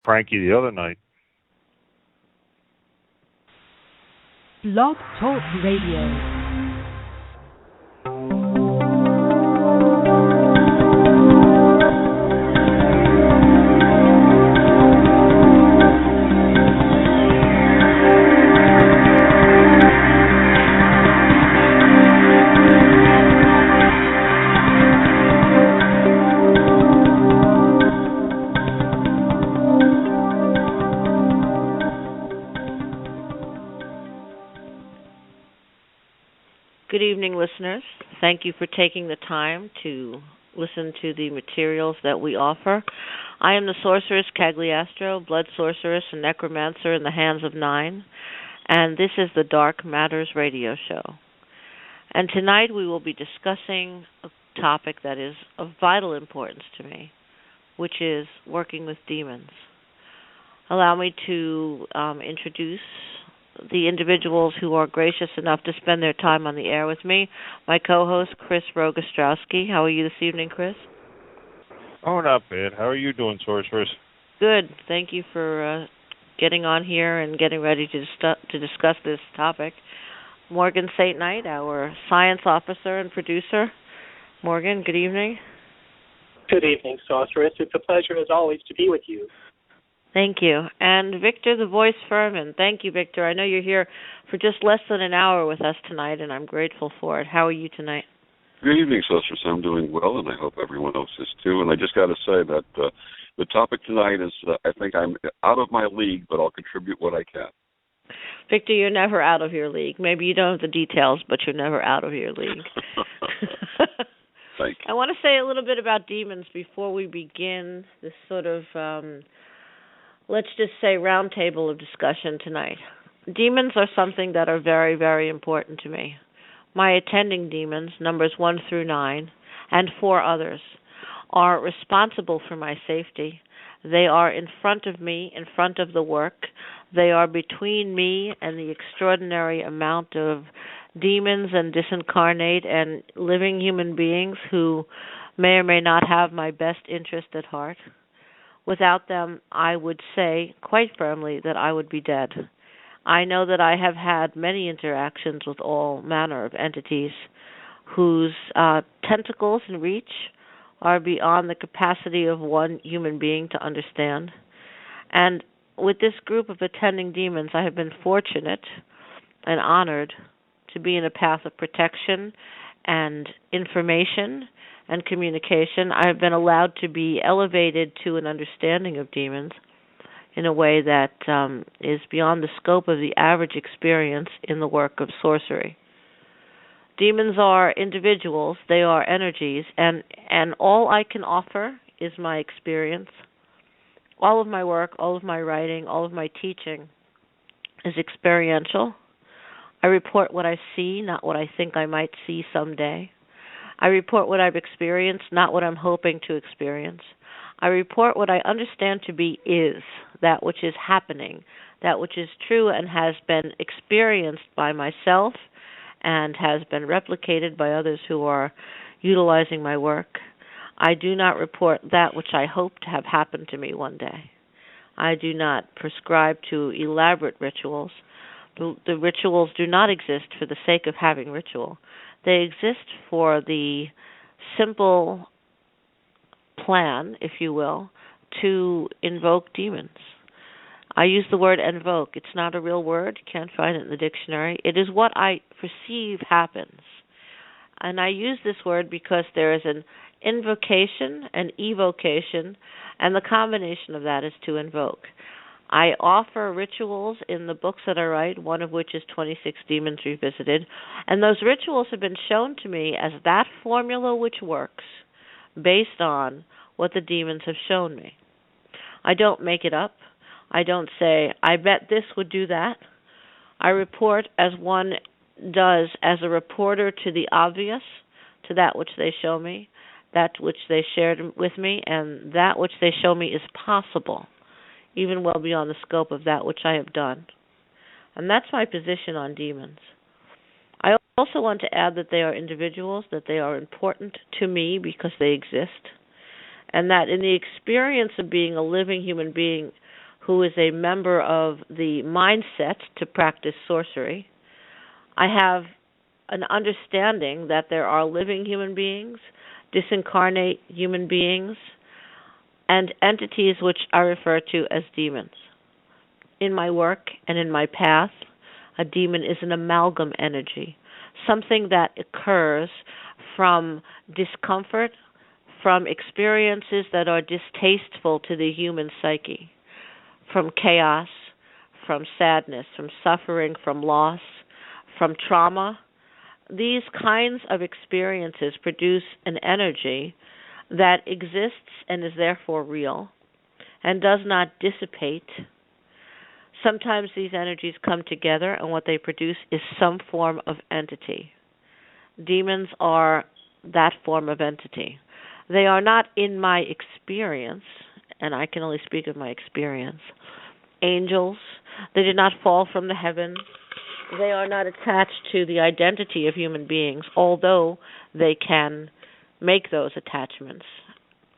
Frankie the other night. Blog Talk Radio. Good evening, listeners. Thank you for taking the time to listen to the materials that we offer. I am the Sorceress Cagliastro, Blood Sorceress and Necromancer in the Hands of Nine, and this is the Dark Matters radio show. And tonight we will be discussing a topic that is of vital importance to me, which is working with demons. Allow me to introduce the individuals who are gracious enough to spend their time on the air with me. My co-host, Chris Rogue Ostrowski. How are you this evening, Chris? Oh, not bad. How are you doing, Sorceress? Good. Thank you for getting on here and getting ready to discuss this topic. Morganstknight, our science officer and producer. Morgan, good evening. Good evening, Sorceress. It's a pleasure, as always, to be with you. Thank you. And Victor, the voice Furhman. Thank you, Victor. I know you're here for just less than an hour with us tonight, and I'm grateful for it. How are you tonight? Good evening, Sorceress. I'm doing well, and I hope everyone else is too. And I just got to say that the topic tonight is, I think I'm out of my league, but I'll contribute what I can. Victor, you're never out of your league. Maybe you don't have the details, but you're never out of your league. Thank you. I want to say a little bit about demons before we begin this sort of let's just say round table of discussion tonight. Demons are something that are very, very important to me. My attending demons, numbers 1 through 9, and 4 others, are responsible for my safety. They are in front of me, in front of the work. They are between me and the extraordinary amount of demons and disincarnate and living human beings who may or may not have my best interest at heart. Without them, I would say quite firmly that I would be dead. I know that I have had many interactions with all manner of entities whose tentacles and reach are beyond the capacity of one human being to understand. And with this group of attending demons, I have been fortunate and honored to be in a path of protection and information and communication. I have been allowed to be elevated to an understanding of demons in a way that is beyond the scope of the average experience in the work of sorcery. Demons are individuals, they are energies, and all I can offer is my experience. All of my work, all of my writing, all of my teaching is experiential. I report what I see, not what I think I might see someday. I report what I've experienced, not what I'm hoping to experience. I report what I understand to be is, that which is happening, that which is true and has been experienced by myself and has been replicated by others who are utilizing my work. I do not report that which I hope to have happen to me one day. I do not prescribe to elaborate rituals. The rituals do not exist for the sake of having ritual. They exist for the simple plan, if you will, to invoke demons. I use the word invoke. It's not a real word. You can't find it in the dictionary. It is what I perceive happens. And I use this word because there is an invocation, an evocation, and the combination of that is to invoke. I offer rituals in the books that I write, one of which is 26 Demons Revisited, and those rituals have been shown to me as that formula which works based on what the demons have shown me. I don't make it up. I don't say, I bet this would do that. I report as one does as a reporter to the obvious, to that which they show me, that which they shared with me, and that which they show me is possible, even well beyond the scope of that which I have done. And that's my position on demons. I also want to add that they are individuals, that they are important to me because they exist, and that in the experience of being a living human being, who is a member of the mindset to practice sorcery. I have an understanding that there are living human beings, disincarnate human beings, and entities which I refer to as demons. In my work and in my path, a demon is an amalgam energy, something that occurs from discomfort, from experiences that are distasteful to the human psyche, from chaos, from sadness, from suffering, from loss, from trauma. These kinds of experiences produce an energy that exists and is therefore real and does not dissipate. Sometimes these energies come together and what they produce is some form of entity. Demons are that form of entity. They are not, in my experience, and I can only speak of my experience, angels. They did not fall from the heavens. They are not attached to the identity of human beings, although they can make those attachments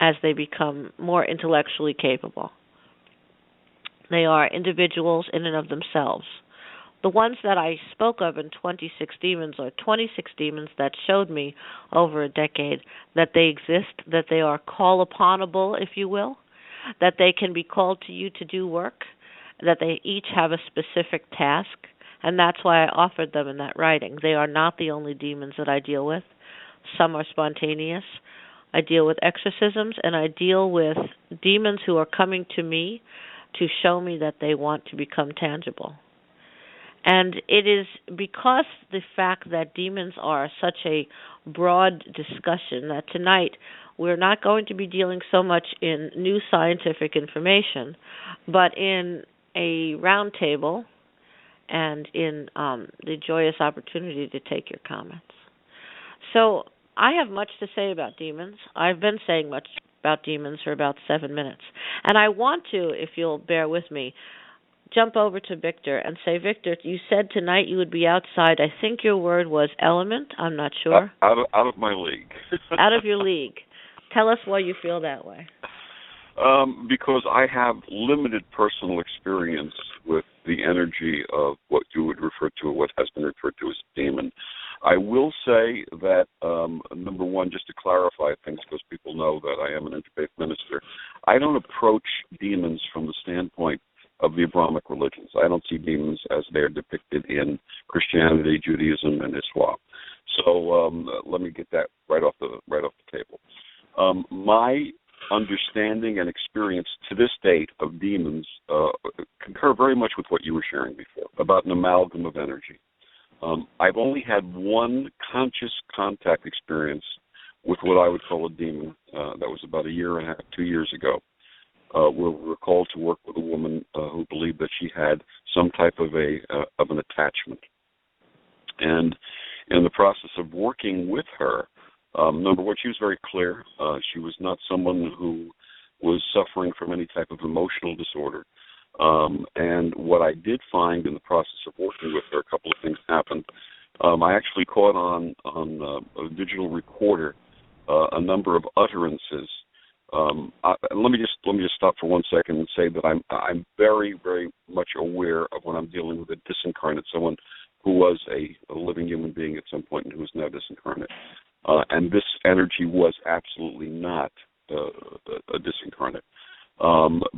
as they become more intellectually capable. They are individuals in and of themselves. The ones that I spoke of in 26 Demons are 26 demons that showed me over a decade that they exist, that they are call-uponable, if you will, that they can be called to you to do work, that they each have a specific task, and that's why I offered them in that writing. They are not the only demons that I deal with. Some are spontaneous. I deal with exorcisms, and I deal with demons who are coming to me to show me that they want to become tangible. And it is because the fact that demons are such a broad discussion that tonight we're not going to be dealing so much in new scientific information, but in a round table and in the joyous opportunity to take your comments. So I have much to say about demons. I've been saying much about demons for about 7 minutes. And I want to, if you'll bear with me, jump over to Victor and say, Victor, you said tonight you would be outside. I think your word was element. I'm not sure. Out of my league. Out of your league. Tell us why you feel that way. Because I have limited personal experience with the energy of what you would refer to, what has been referred to as demon. I will say that, number one, just to clarify things, because people know that I am an interfaith minister, I don't approach demons from the standpoint of the Abrahamic religions. I don't see demons as they're depicted in Christianity, Judaism, and Islam. So let me get that right off the table. My understanding and experience to this date of demons concur very much with what you were sharing before about an amalgam of energy. I've only had one conscious contact experience with what I would call a demon. That was about 1.5 years, 2 years ago. We were called to work with a woman who believed that she had some type of an attachment. And in the process of working with her, number one, she was very clear. She was not someone who was suffering from any type of emotional disorder. And what I did find in the process of working with her, a couple of things happened. I actually caught on a digital recorder a number of utterances. Let me just stop for 1 second and say that I'm very, very much aware of when I'm dealing with a disincarnate, someone who was a living human being at some point and who is now disincarnate. And this energy was absolutely not a disincarnate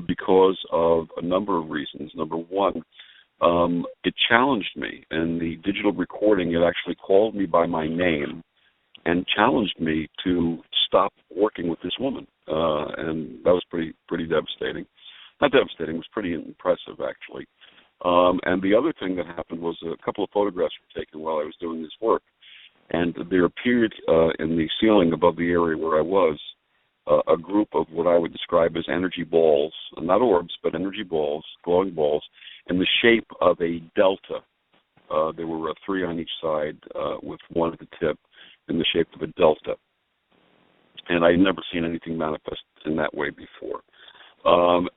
because of a number of reasons. Number one, it challenged me. In the digital recording, it actually called me by my name and challenged me to stop working with this woman. And that was pretty devastating. Not devastating, it was pretty impressive, actually. And the other thing that happened was a couple of photographs were taken while I was doing this work. And there appeared in the ceiling above the area where I was a group of what I would describe as energy balls, not orbs, but energy balls, glowing balls, in the shape of a delta. There were 3 on each side with one at the tip in the shape of a delta. And I'd never seen anything manifest in that way before.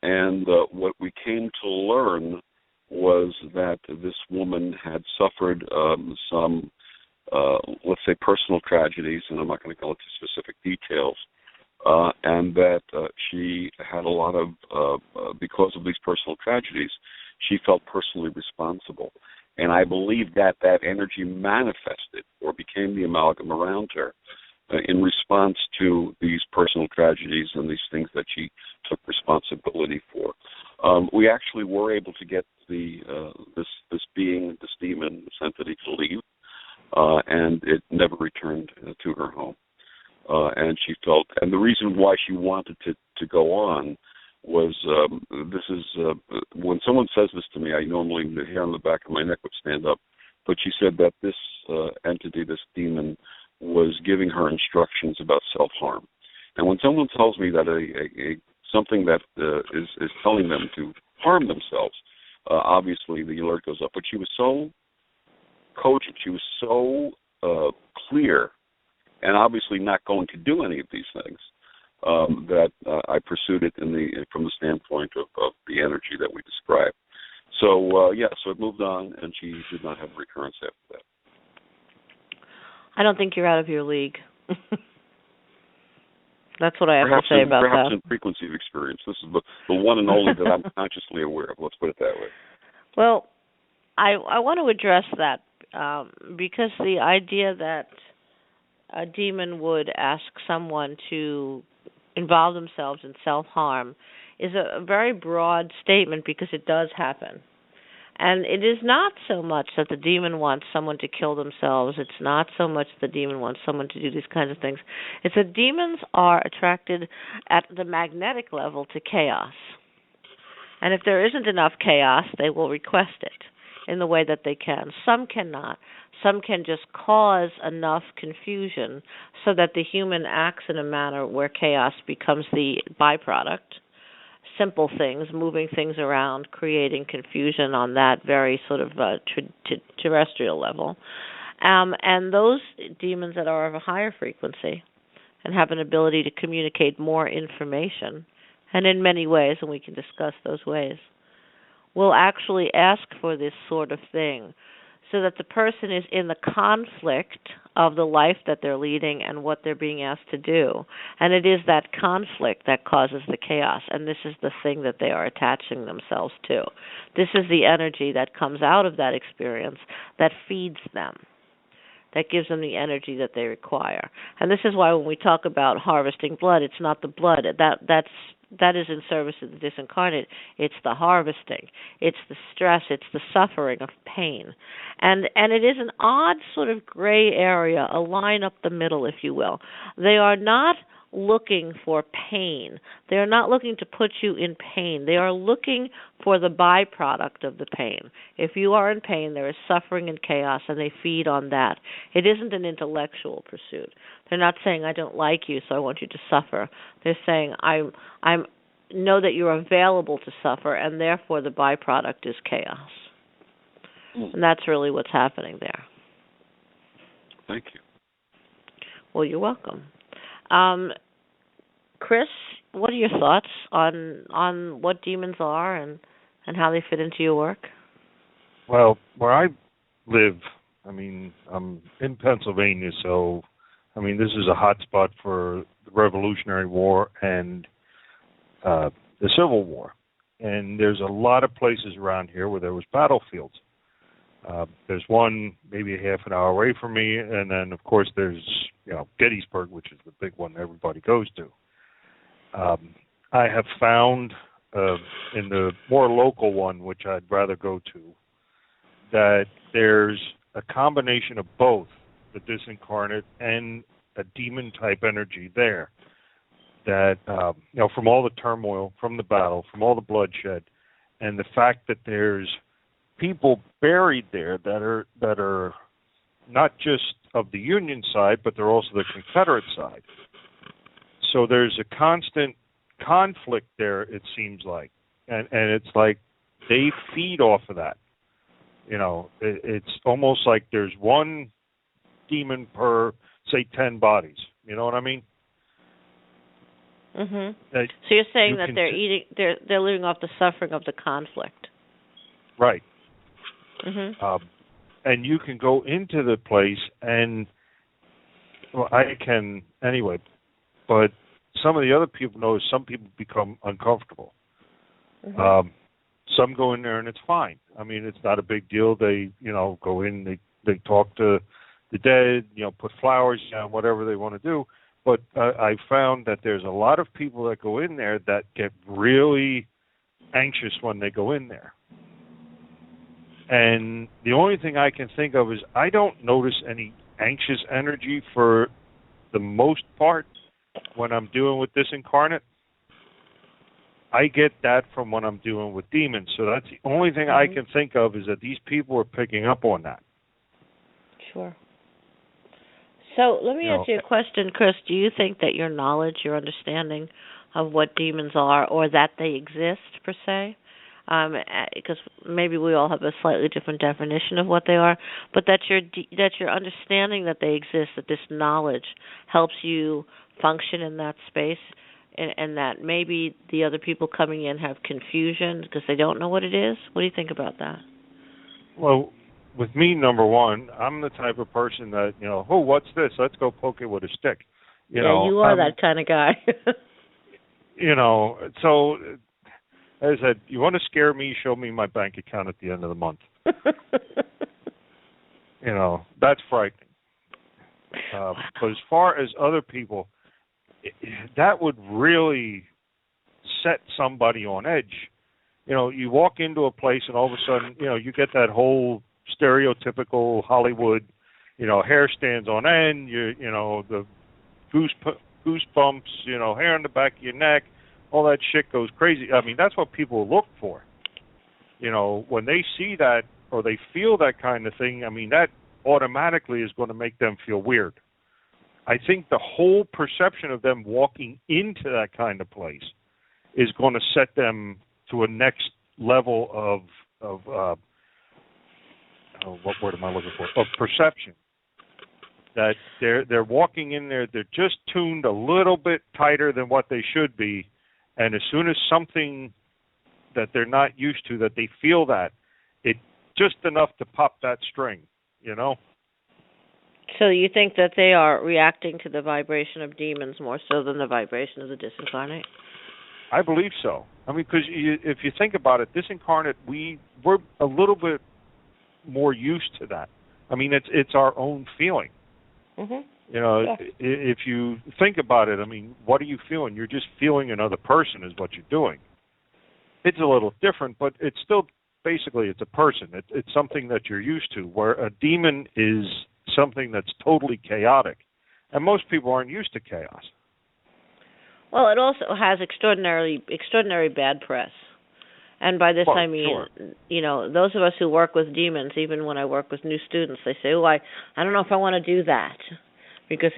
And what we came to learn was that this woman had suffered some, let's say, personal tragedies, and I'm not going to go into specific details, and that she had a lot of, because of these personal tragedies, she felt personally responsible. And I believe that energy manifested or became the amalgam around her in response to these personal tragedies and these things that she took responsibility for. We actually were able to get this being, this demon, this entity to leave, and it never returned to her home. And she felt, and the reason why she wanted to go on was, when someone says this to me, I normally, the hair on the back of my neck would stand up, but she said that this entity, this demon, was giving her instructions about self-harm. And when someone tells me that something that is telling them to harm themselves, obviously the alert goes up. But she was so cogent, she was so clear, and obviously not going to do any of these things, that I pursued it from the standpoint of the energy that we described. So, so it moved on, and she did not have a recurrence after that. I don't think you're out of your league. That's what I have to say about that. Perhaps in frequency of experience. This is the one and only that I'm consciously aware of. Let's put it that way. Well, I want to address that because the idea that a demon would ask someone to involve themselves in self-harm is a very broad statement because it does happen. And it is not so much that the demon wants someone to kill themselves. It's not so much the demon wants someone to do these kinds of things. It's that demons are attracted at the magnetic level to chaos. And if there isn't enough chaos, they will request it in the way that they can. Some cannot. Some can just cause enough confusion so that the human acts in a manner where chaos becomes the byproduct. Simple things, moving things around, creating confusion on that very sort of terrestrial level. And those demons that are of a higher frequency and have an ability to communicate more information, and in many ways, and we can discuss those ways, will actually ask for this sort of thing so that the person is in the conflict of the life that they're leading and what they're being asked to do. And it is that conflict that causes the chaos, and this is the thing that they are attaching themselves to. This is the energy that comes out of that experience that feeds them, that gives them the energy that they require. And this is why when we talk about harvesting blood, it's not the blood. That is in service of the disincarnate. It's the harvesting. It's the stress. It's the suffering of pain. And it is an odd sort of gray area, a line up the middle, if you will. They are not looking for pain. They are not looking to put you in pain. They are looking for the byproduct of the pain. If you are in pain, there is suffering and chaos, and they feed on that. It isn't an intellectual pursuit. They're not saying, I don't like you, so I want you to suffer. They're saying, I know that you're available to suffer, and therefore the byproduct is chaos. And that's really what's happening there. Thank you. Well, you're welcome. Chris, what are your thoughts on what demons are and how they fit into your work? Well, where I live, I'm in Pennsylvania, so this is a hot spot for the Revolutionary War and the Civil War. And there's a lot of places around here where there was battlefields. There's one maybe a half an hour away from me, and then, of course, there's Gettysburg, which is the big one everybody goes to. I have found in the more local one, which I'd rather go to, that there's a combination of both the disincarnate and a demon-type energy there. That, from all the turmoil, from the battle, from all the bloodshed, and the fact that there's people buried there that are not just of the Union side, but they're also the Confederate side. So there's a constant conflict there, it seems like. And it's like they feed off of that. It's almost like there's one demon per, say, 10 bodies. You know what I mean? Mhm. So you're saying that they're living off the suffering of the conflict. Right. Mhm. And you can go into the place and, I can anyway, but some of the other people know is some people become uncomfortable. Mm-hmm. Some go in there and it's fine. I mean, it's not a big deal. They, go in, they talk to the dead, put flowers down, whatever they want to do. But I found that there's a lot of people that go in there that get really anxious when they go in there. And the only thing I can think of is I don't notice any anxious energy for the most part when I'm dealing with this incarnate. I get that from when I'm dealing with demons. So that's the only thing I can think of is that these people are picking up on that. Sure. So let me ask you a question, Chris. Do you think that your knowledge, your understanding of what demons are, or that they exist per se, because maybe we all have a slightly different definition of what they are, but that your understanding that they exist, that this knowledge helps you function in that space, and that maybe the other people coming in have confusion because they don't know what it is? What do you think about that? Well, with me, number one, I'm the type of person that, oh, what's this? Let's go poke it with a stick. You are that kind of guy. So as I said, you want to scare me, show me my bank account at the end of the month. That's frightening. But as far as other people, that would really set somebody on edge. You walk into a place and all of a sudden, you get that whole stereotypical Hollywood, hair stands on end, the goosebumps, hair on the back of your neck, all that shit goes crazy. I mean, that's what people look for. When they see that or they feel that kind of thing, I mean, that automatically is going to make them feel weird. I think the whole perception of them walking into that kind of place is going to set them to a next level of what word am I looking for? Of perception. That they're walking in there, they're just tuned a little bit tighter than what they should be, and as soon as something that they're not used to, that they feel that, it's just enough to pop that string, So you think that they are reacting to the vibration of demons more so than the vibration of the disincarnate? I believe so. I mean, because if you think about it, disincarnate, we're a little bit more used to that. I mean, it's our own feeling. Mm-hmm. If you think about it, I mean, what are you feeling? You're just feeling another person is what you're doing. It's a little different, but it's still basically it's a person. It's something that you're used to, where a demon is something that's totally chaotic. And most people aren't used to chaos. Well, it also has extraordinary bad press. And by this I mean, sure. Those of us who work with demons, even when I work with new students, they say, I don't know if I want to do that. Because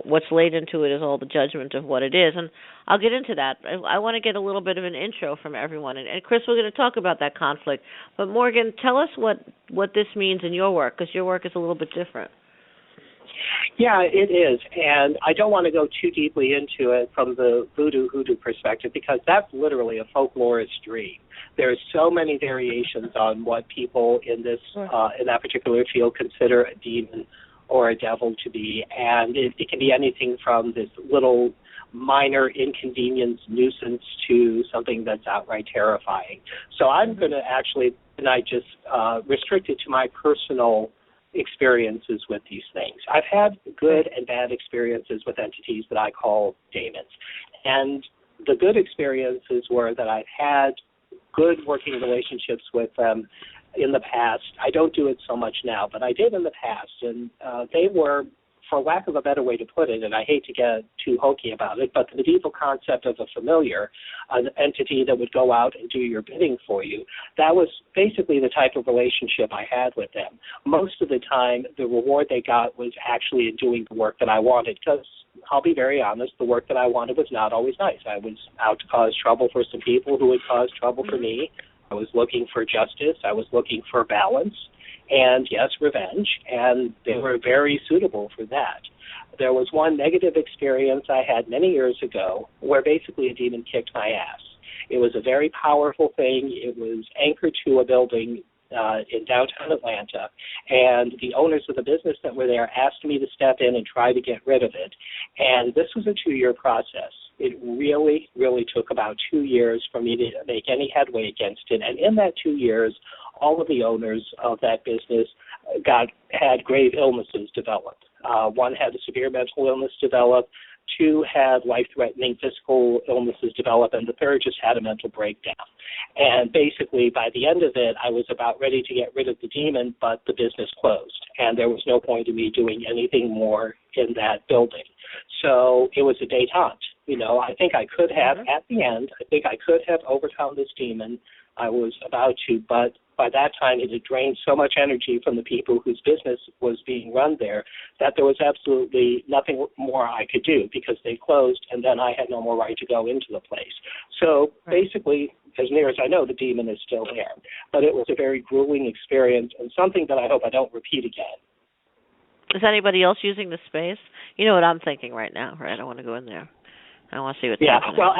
what's laid into it is all the judgment of what it is. And I'll get into that. I want to get a little bit of an intro from everyone. And Chris, we're going to talk about that conflict. But Morgan, tell us what this means in your work, because your work is a little bit different. Yeah, it is. And I don't want to go too deeply into it from the voodoo-hoodoo perspective, because that's literally a folklorist dream. There's so many variations on what people in that particular field consider a demon or a devil to be, and it can be anything from this little minor inconvenience nuisance to something that's outright terrifying. So I'm going to actually tonight just restrict it to my personal experiences with these things. I've had good and bad experiences with entities that I call daemons, and the good experiences were that I've had good working relationships with them in the past. I don't do it so much now, but I did in the past, and they were, for lack of a better way to put it, and I hate to get too hokey about it, but the medieval concept of a familiar, an entity that would go out and do your bidding for you, that was basically the type of relationship I had with them. Most of the time, the reward they got was actually in doing the work that I wanted, because I'll be very honest, the work that I wanted was not always nice. I was out to cause trouble for some people who would cause trouble for me. I was looking for justice. I was looking for balance and, yes, revenge, and they were very suitable for that. There was one negative experience I had many years ago where basically a demon kicked my ass. It was a very powerful thing. It was anchored to a building in downtown Atlanta, and the owners of the business that were there asked me to step in and try to get rid of it. And this was a 2-year process. It really, really took about 2 years for me to make any headway against it. And in that 2 years, all of the owners of that business had grave illnesses develop. One had a severe mental illness develop, 2 had life-threatening physical illnesses develop, and the third just had a mental breakdown. And basically, by the end of it, I was about ready to get rid of the demon, but the business closed, and there was no point in me doing anything more in that building. So it was a détente. I think I could have, at the end, overcome this demon. I was about to, but by that time it had drained so much energy from the people whose business was being run there that there was absolutely nothing more I could do because they closed, and then I had no more right to go into the place. So basically, as near as I know, the demon is still there. But it was a very grueling experience and something that I hope I don't repeat again. Is anybody else using the space? You know what I'm thinking right now, right? I don't want to go in there. I want to see what's happening. Well,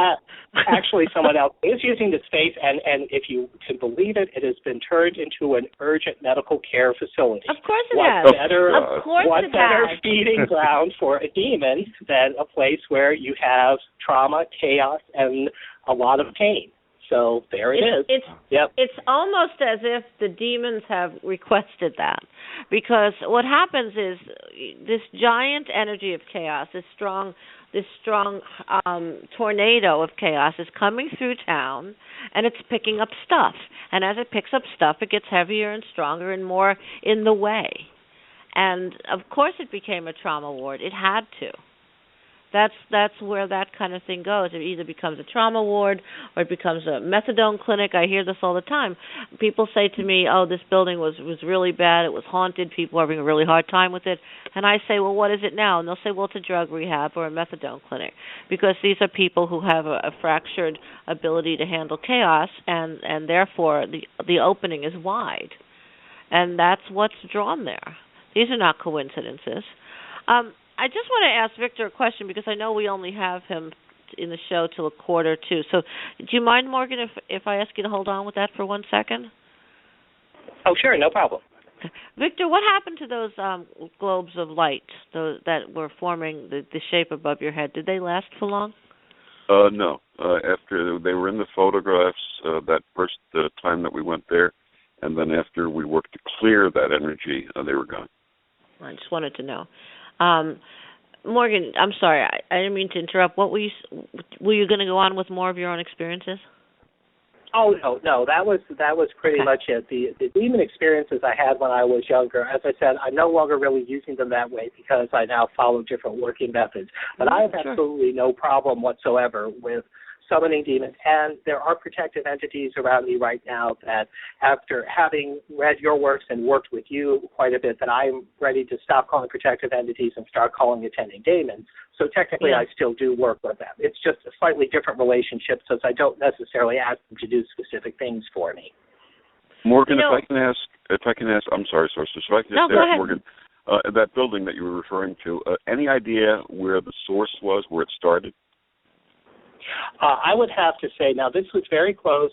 actually, someone else is using the space, and if you can believe it, it has been turned into an urgent medical care facility. Of course it has. What better feeding ground for a demon than a place where you have trauma, chaos, and a lot of pain? So there it is. It's almost as if the demons have requested that, because what happens is this giant energy of chaos, this strong tornado of chaos is coming through town, and it's picking up stuff. And as it picks up stuff, it gets heavier and stronger and more in the way. And of course, it became a trauma ward. It had to. That's where that kind of thing goes. It either becomes a trauma ward or it becomes a methadone clinic. I hear this all the time. People say to me, oh, this building was really bad. It was haunted. People are having a really hard time with it. And I say, well, what is it now? And they'll say, well, it's a drug rehab or a methadone clinic, because these are people who have a fractured ability to handle chaos, and therefore the opening is wide. And that's what's drawn there. These are not coincidences. I just want to ask Victor a question, because I know we only have him in the show till 1:45. So do you mind, Morgan, if I ask you to hold on with that for 1 second? Oh, sure, no problem. Victor, what happened to those globes of light that were forming the shape above your head? Did they last for long? No. After they were in the photographs that first time that we went there, and then after we worked to clear that energy, they were gone. I just wanted to know. Morgan, I'm sorry, I didn't mean to interrupt. What were you going to go on with more of your own experiences? Oh, no, that was pretty much it. The demon experiences I had when I was younger, as I said, I'm no longer really using them that way because I now follow different working methods. But I have absolutely no problem whatsoever with summoning demons, and there are protective entities around me right now that, after having read your works and worked with you quite a bit, that I'm ready to stop calling protective entities and start calling attending demons. So technically, I still do work with them. It's just a slightly different relationship, since I don't necessarily ask them to do specific things for me. Morgan, if I can ask, I'm sorry, Sorceress, if I can just ask, Morgan, that building that you were referring to, any idea where the source was, where it started? I would have to say, now this was very close.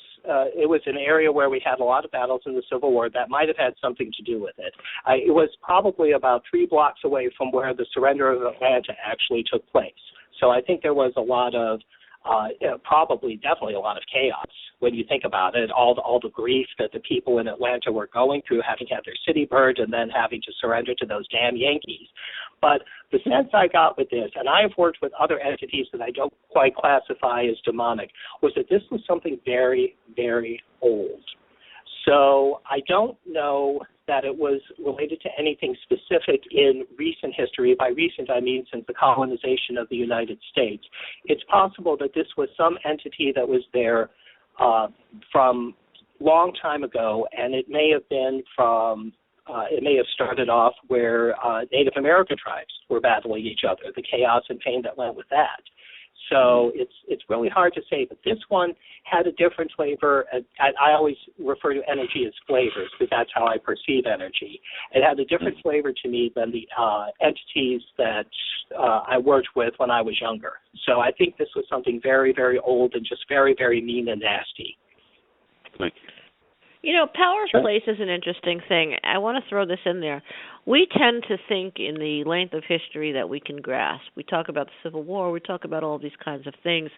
It was an area where we had a lot of battles in the Civil War. That might have had something to do with it. It was probably about 3 blocks away from where the surrender of Atlanta actually took place. So I think there was a lot of, definitely a lot of chaos when you think about it. All the grief that the people in Atlanta were going through, having had their city burned and then having to surrender to those damn Yankees. But the sense I got with this, and I have worked with other entities that I don't quite classify as demonic, was that this was something very, very old. So I don't know that it was related to anything specific in recent history. By recent, I mean since the colonization of the United States. It's possible that this was some entity that was there from long time ago, and it may have been from it may have started off where Native American tribes were battling each other, the chaos and pain that went with that. So it's really hard to say, but this one had a different flavor. I always refer to energy as flavors because that's how I perceive energy. It had a different flavor to me than the entities that I worked with when I was younger. So I think this was something very, very old and just very, very mean and nasty. Thank you. Power Sure. of place is an interesting thing. I want to throw this in there. We tend to think in the length of history that we can grasp. We talk about the Civil War, we talk about all these kinds of things,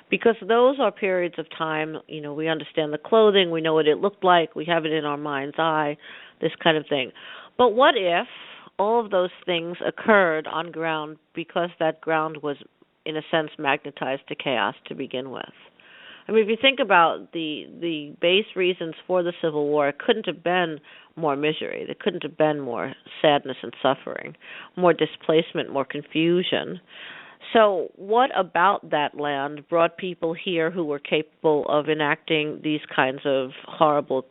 because those are periods of time, we understand the clothing, we know what it looked like, we have it in our mind's eye, this kind of thing. But what if all of those things occurred on ground because that ground was, in a sense, magnetized to chaos to begin with? I mean, if you think about the base reasons for the Civil War, it couldn't have been more misery. There couldn't have been more sadness and suffering, more displacement, more confusion. So what about that land brought people here who were capable of enacting these kinds of horrible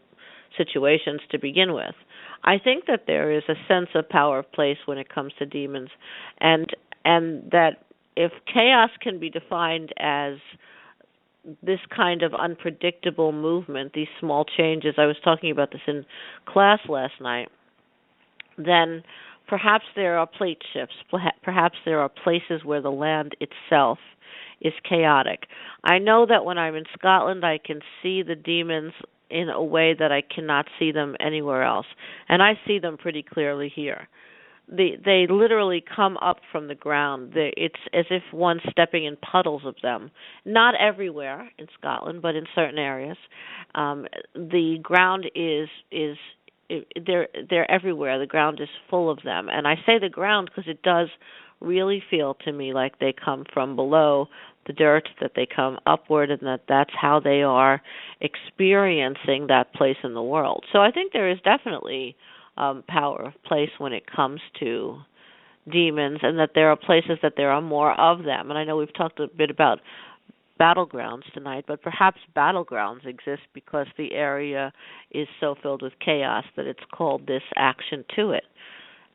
situations to begin with? I think that there is a sense of power of place when it comes to demons, and that if chaos can be defined as this kind of unpredictable movement, these small changes, I was talking about this in class last night, then perhaps there are plate shifts, perhaps there are places where the land itself is chaotic. I know that when I'm in Scotland, I can see the demons in a way that I cannot see them anywhere else, and I see them pretty clearly here. They literally come up from the ground. It's as if one's stepping in puddles of them. Not everywhere in Scotland, but in certain areas. The ground they're everywhere. The ground is full of them. And I say the ground because it does really feel to me like they come from below the dirt, that they come upward, and that's how they are experiencing that place in the world. So I think there is definitely power of place when it comes to demons, and that there are places that there are more of them. And I know we've talked a bit about battlegrounds tonight, but perhaps battlegrounds exist because the area is so filled with chaos that it's called this action to it.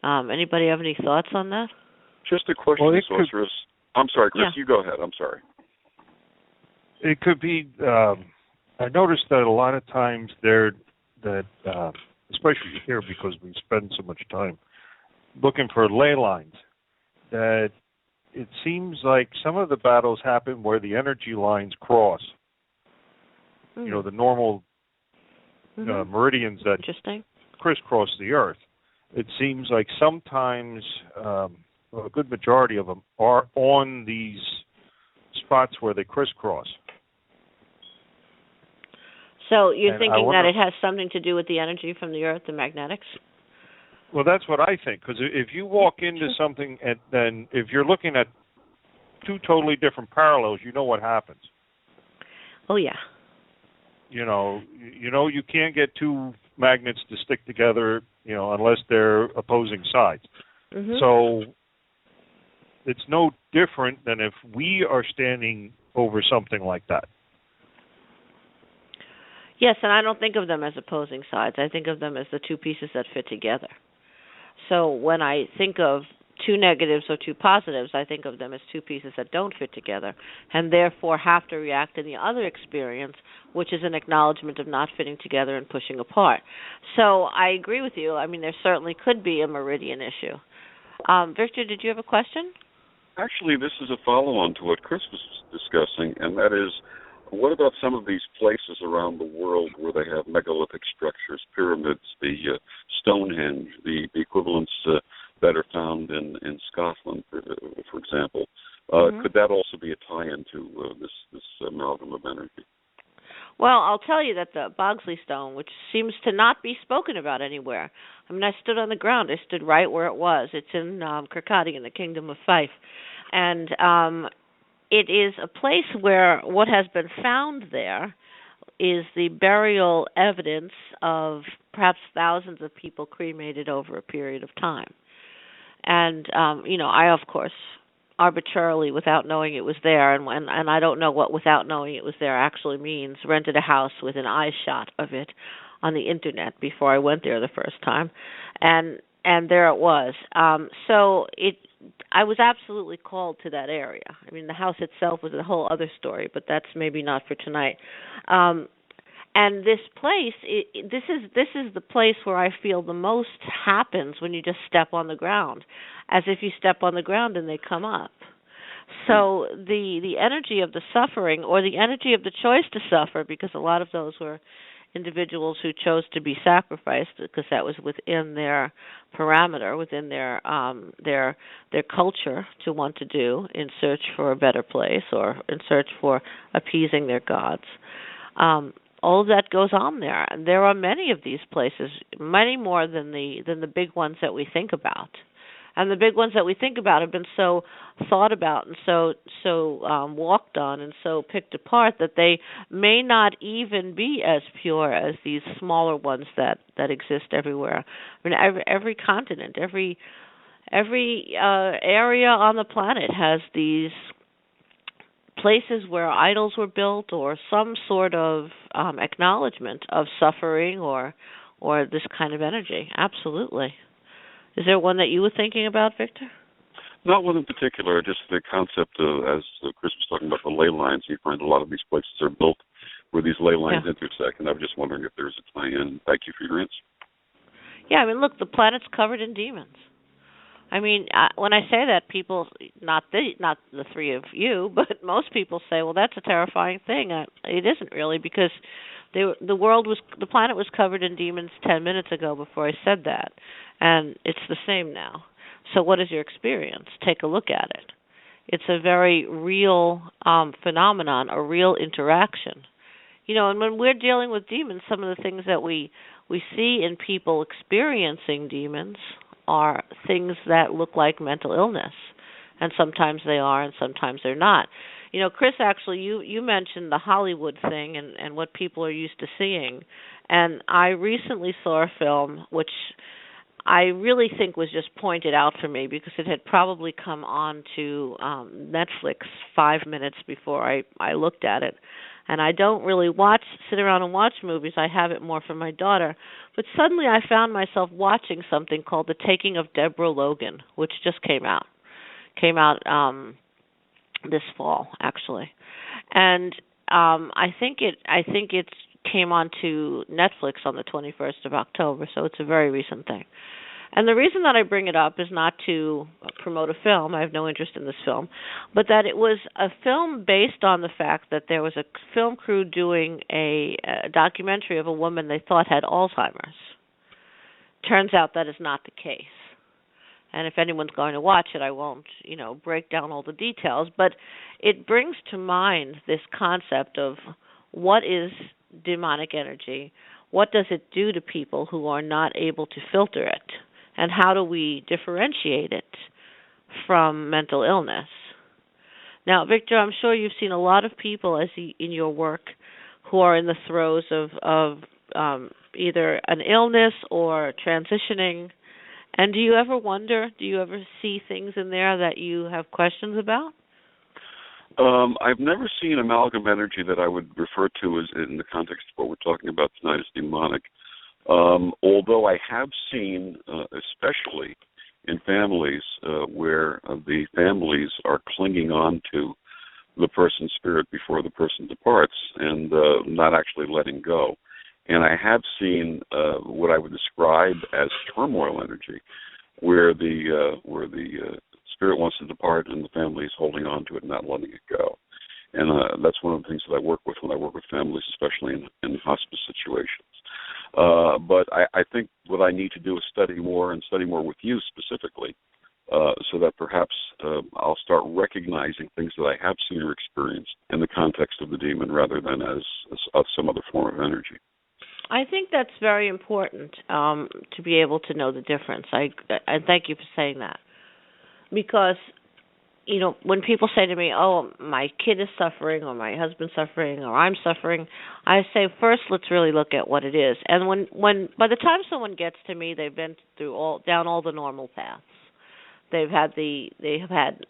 Anybody have any thoughts on that? Just a question, Sorceress. I'm sorry, Chris, you go ahead. I'm sorry. It could be, I noticed that a lot of times especially here because we spend so much time looking for ley lines, that it seems like some of the battles happen where the energy lines cross. Mm. The normal meridians that crisscross the earth. It seems like sometimes a good majority of them are on these spots where they crisscross. So you're thinking that it has something to do with the energy from the earth, the magnetics? Well, that's what I think, because if you walk into something, and then if you're looking at two totally different parallels, you know what happens. Oh, yeah. You can't get two magnets to stick together, unless they're opposing sides. Mm-hmm. So it's no different than if we are standing over something like that. Yes, and I don't think of them as opposing sides. I think of them as the two pieces that fit together. So when I think of two negatives or two positives, I think of them as two pieces that don't fit together and therefore have to react in the other experience, which is an acknowledgement of not fitting together and pushing apart. So I agree with you. I mean, there certainly could be a meridian issue. Victor, did you have a question? Actually, this is a follow-on to what Chris was discussing, and that is, what about some of these places around the world where they have megalithic structures, pyramids, the Stonehenge, the equivalents that are found in Scotland, for example? Could that also be a tie-in to this amalgam of energy? Well, I'll tell you that the Bogsley Stone, which seems to not be spoken about anywhere. I mean, I stood on the ground. I stood right where it was. It's in Kirkcaldy in the Kingdom of Fife. And it is a place where what has been found there is the burial evidence of perhaps thousands of people cremated over a period of time. And, I, of course, arbitrarily, without knowing it was there, and I don't know what without knowing it was there actually means, rented a house with an eye shot of it on the Internet before I went there the first time. And there it was. I was absolutely called to that area. I mean, the house itself was a whole other story, but that's maybe not for tonight. And this place, this is the place where I feel the most happens when you just step on the ground, as if you step on the ground and they come up. So the energy of the suffering, or the energy of the choice to suffer, because a lot of those were individuals who chose to be sacrificed because that was within their parameter, within their culture to want to do in search for a better place or in search for appeasing their gods. All of that goes on there. And there are many of these places, many more than the big ones that we think about. And the big ones that we think about have been so thought about and so walked on and so picked apart that they may not even be as pure as these smaller ones that exist everywhere. I mean, every continent, every area on the planet has these places where idols were built or some sort of acknowledgement of suffering or this kind of energy. Absolutely. Is there one that you were thinking about, Victor? Not one in particular, just the concept of, as Chris was talking about, the ley lines. You find a lot of these places are built where these ley lines intersect, and I was just wondering if there's a tie-in. Thank you for your answer. Yeah, I mean, look, the planet's covered in demons. I mean, when I say that, people, not the three of you, but most people say, well, that's a terrifying thing. It isn't really, because the planet was covered in demons 10 minutes ago before I said that, and it's the same now. So what is your experience? Take a look at it. It's a very real phenomenon, a real interaction. You know, and when we're dealing with demons, some of the things that we see in people experiencing demons are things that look like mental illness, and sometimes they are and sometimes they're not. You know, Chris, actually, you mentioned the Hollywood thing and what people are used to seeing, and I recently saw a film which I really think was just pointed out for me because it had probably come on to Netflix 5 minutes before I looked at it. And I don't really sit around and watch movies. I have it more for my daughter. But suddenly I found myself watching something called The Taking of Deborah Logan, which just came out. This fall, actually. And I think it came on to Netflix on the 21st of October, so it's a very recent thing. And the reason that I bring it up is not to promote a film. I have no interest in this film. But that it was a film based on the fact that there was a film crew doing a documentary of a woman they thought had Alzheimer's. Turns out that is not the case. And if anyone's going to watch it, I won't, break down all the details. But it brings to mind this concept of what is demonic energy, what does it do to people who are not able to filter it, and how do we differentiate it from mental illness? Now, Victor, I'm sure you've seen a lot of people in your work who are in the throes of either an illness or transitioning. And do you ever see things in there that you have questions about? I've never seen amalgam energy that I would refer to as, in the context of what we're talking about tonight, as demonic. Although I have seen, especially in families, where the families are clinging on to the person's spirit before the person departs and not actually letting go. And I have seen what I would describe as turmoil energy, where the spirit wants to depart and the family is holding on to it and not letting it go. And that's one of the things that I work with when I work with families, especially in hospice situations. But I think what I need to do is study more with you specifically, so that perhaps I'll start recognizing things that I have seen or experienced in the context of the demon rather than as some other form of energy. I think that's very important to be able to know the difference. I thank you for saying that. Because, when people say to me, oh, my kid is suffering or my husband's suffering or I'm suffering, I say, first, let's really look at what it is. And when by the time someone gets to me, they've been down all the normal paths. They have had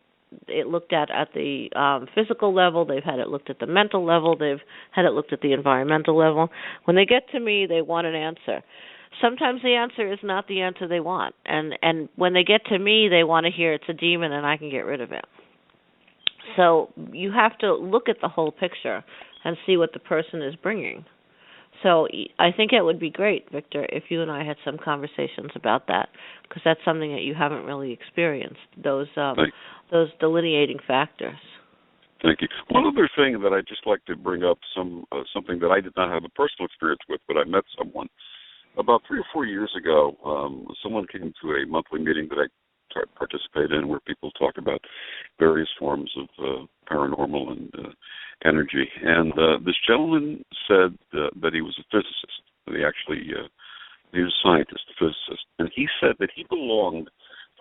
it looked at the physical level, they've had it looked at the mental level, they've had it looked at the environmental level. When they get to me, they want an answer. Sometimes the answer is not the answer they want. And when they get to me, they want to hear it's a demon and I can get rid of it. So you have to look at the whole picture and see what the person is bringing. So I think it would be great, Victor, if you and I had some conversations about that, because that's something that you haven't really experienced, those delineating factors. Thank you. One other thing that I'd just like to bring up, something that I did not have a personal experience with, but I met someone. About 3 or 4 years ago, someone came to a monthly meeting that I participate in where people talk about various forms of paranormal and energy. And this gentleman said that he was a physicist. He was a scientist, a physicist. And he said that he belonged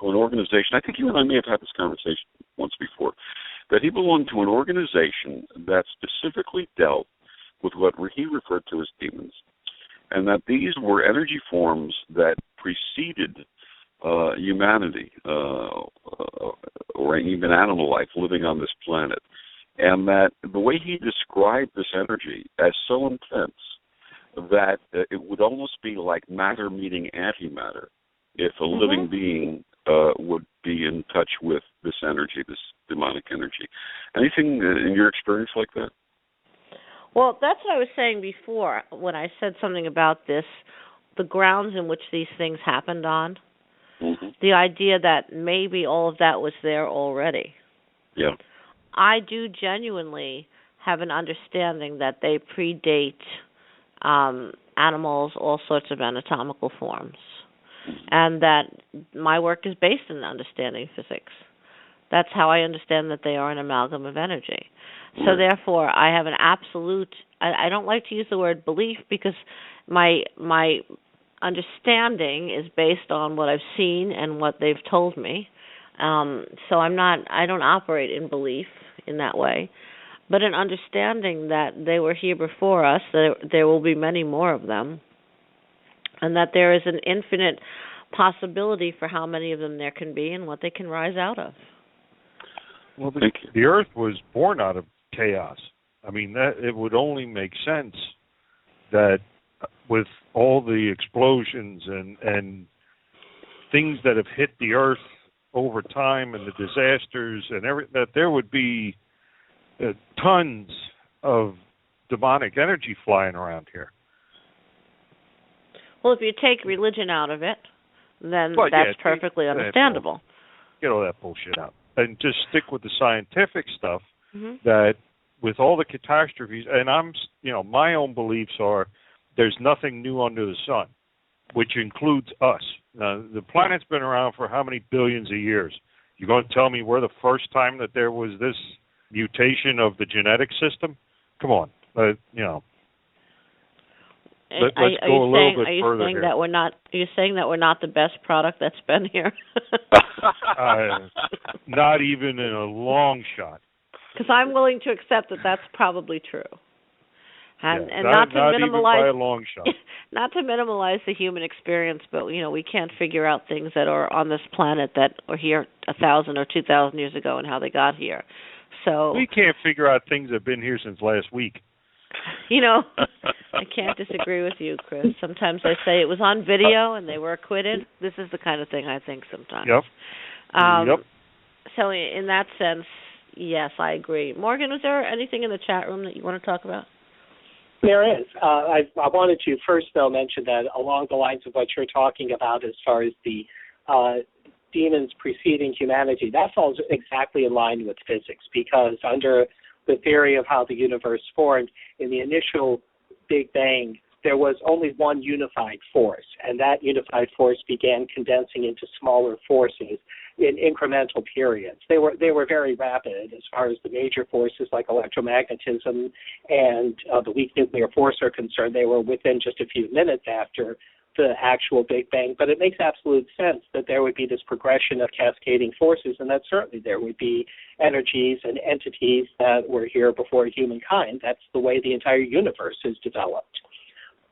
to an organization, I think you and I may have had this conversation once before, that he belonged to an organization that specifically dealt with what he referred to as demons. And that these were energy forms that preceded humanity or even animal life living on this planet. And that the way he described this energy as so intense that it would almost be like matter meeting antimatter if a living being would be in touch with this energy, this demonic energy. Anything in your experience like that? Well, that's what I was saying before when I said something about this, the grounds in which these things happened on. Mm-hmm. The idea that maybe all of that was there already. Yeah. I do genuinely have an understanding that they predate animals, all sorts of anatomical forms, and that my work is based on understanding physics. That's how I understand that they are an amalgam of energy. So therefore, I have an absolute, I don't like to use the word belief because my understanding is based on what I've seen and what they've told me. So I don't operate in belief in that way, but an understanding that they were here before us, that there will be many more of them, and that there is an infinite possibility for how many of them there can be and what they can rise out of. Well, the Earth was born out of chaos. I mean, that it would only make sense that with all the explosions and things that have hit the Earth over time and the disasters and that there would be tons of demonic energy flying around here. Well, if you take religion out of it, then that's perfectly understandable. Get all that bullshit out. And just stick with the scientific stuff that with all the catastrophes, and my own beliefs are there's nothing new under the sun, which includes us. The planet's been around for how many billions of years? You're going to tell me we're the first time that there was this mutation of the genetic system? Come on, let's go a little bit further here. Are you saying that we're not the best product that's been here? Not even in a long shot. Because I'm willing to accept that that's probably true. And not even by a long shot. Not to minimize the human experience, but we can't figure out things that are on this planet that are here 1,000 or 2,000 years ago and how they got here. So we can't figure out things that have been here since last week. I can't disagree with you, Chris. Sometimes I say it was on video and they were acquitted. This is the kind of thing I think sometimes. Yep. So in that sense, yes, I agree. Morgan, was there anything in the chat room that you want to talk about? There is. I wanted to first, though, mention that along the lines of what you're talking about as far as the demons preceding humanity, that falls exactly in line with physics, because under the theory of how the universe formed, in the initial Big Bang, there was only one unified force, and that unified force began condensing into smaller forces in incremental periods. They were very rapid as far as the major forces like electromagnetism and the weak nuclear force are concerned. They were within just a few minutes after the actual Big Bang, but it makes absolute sense that there would be this progression of cascading forces, and that certainly there would be energies and entities that were here before humankind. That's the way the entire universe is developed.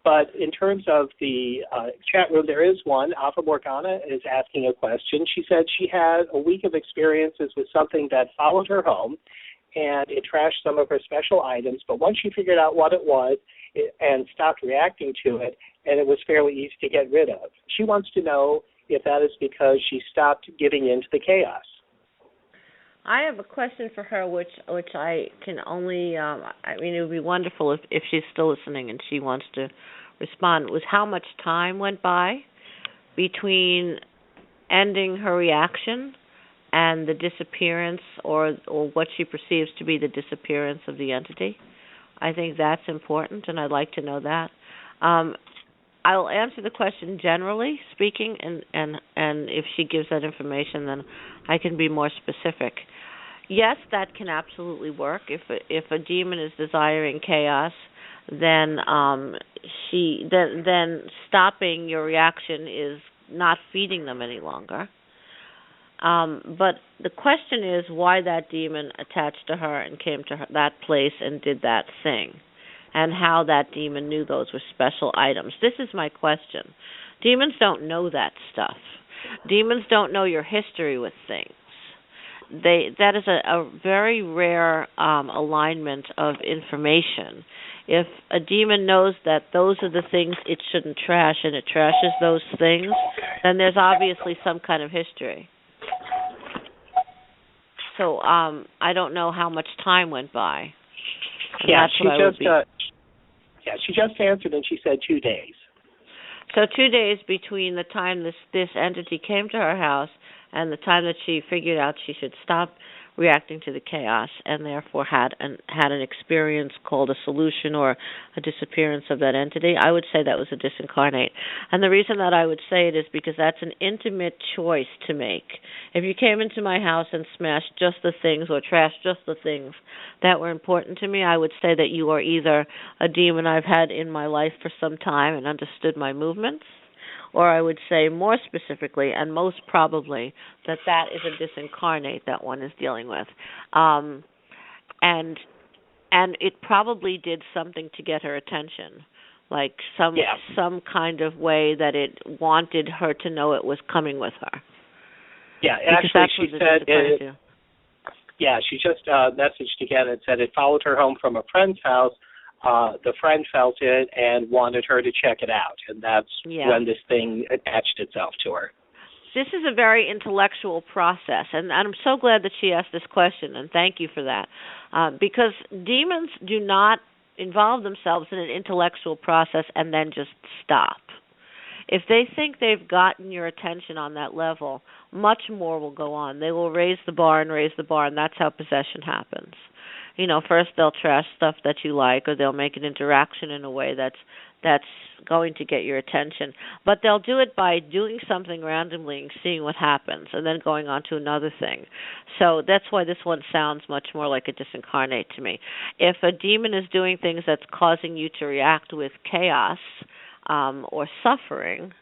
But in terms of the chat room, there is one. Alpha Morgana is asking a question. She said she had a week of experiences with something that followed her home, and it trashed some of her special items. But once she figured out what it was and stopped reacting to it, and it was fairly easy to get rid of. She wants to know if that is because she stopped giving in to the chaos. I have a question for her, which I can only, it would be wonderful if she's still listening and she wants to respond, was how much time went by between ending her reaction and the disappearance or what she perceives to be the disappearance of the entity. I think that's important, and I'd like to know that. I'll answer the question generally speaking, and if she gives that information, then I can be more specific. Yes, that can absolutely work. If a demon is desiring chaos, then then stopping your reaction is not feeding them any longer. But the question is why that demon attached to her and came to that place and did that thing, and how that demon knew those were special items. This is my question. Demons don't know that stuff. Demons don't know your history with things. That is a very rare alignment of information. If a demon knows that those are the things it shouldn't trash and it trashes those things, then there's obviously some kind of history. So I don't know how much time went by. Yeah, she just answered and she said 2 days. So 2 days between the time this entity came to her house and the time that she figured out she should stop reacting to the chaos and therefore had an experience called a solution or a disappearance of that entity, I would say that was a disincarnate. And the reason that I would say it is because that's an intimate choice to make. If you came into my house and smashed just the things or trashed just the things that were important to me, I would say that you are either a demon I've had in my life for some time and understood my movements, or I would say more specifically and most probably that is a disincarnate that one is dealing with. And it probably did something to get her attention, like some kind of way that it wanted her to know it was coming with her. Yeah, actually she said she just messaged again and said it followed her home from a friend's house. The friend felt it and wanted her to check it out, and that's when this thing attached itself to her. This is a very intellectual process, and I'm so glad that she asked this question, and thank you for that, because demons do not involve themselves in an intellectual process and then just stop. If they think they've gotten your attention on that level, much more will go on. They will raise the bar, and that's how possession happens. First they'll trash stuff that you like, or they'll make an interaction in a way that's going to get your attention. But they'll do it by doing something randomly and seeing what happens, and then going on to another thing. So that's why this one sounds much more like a disincarnate to me. If a demon is doing things that's causing you to react with chaos or suffering,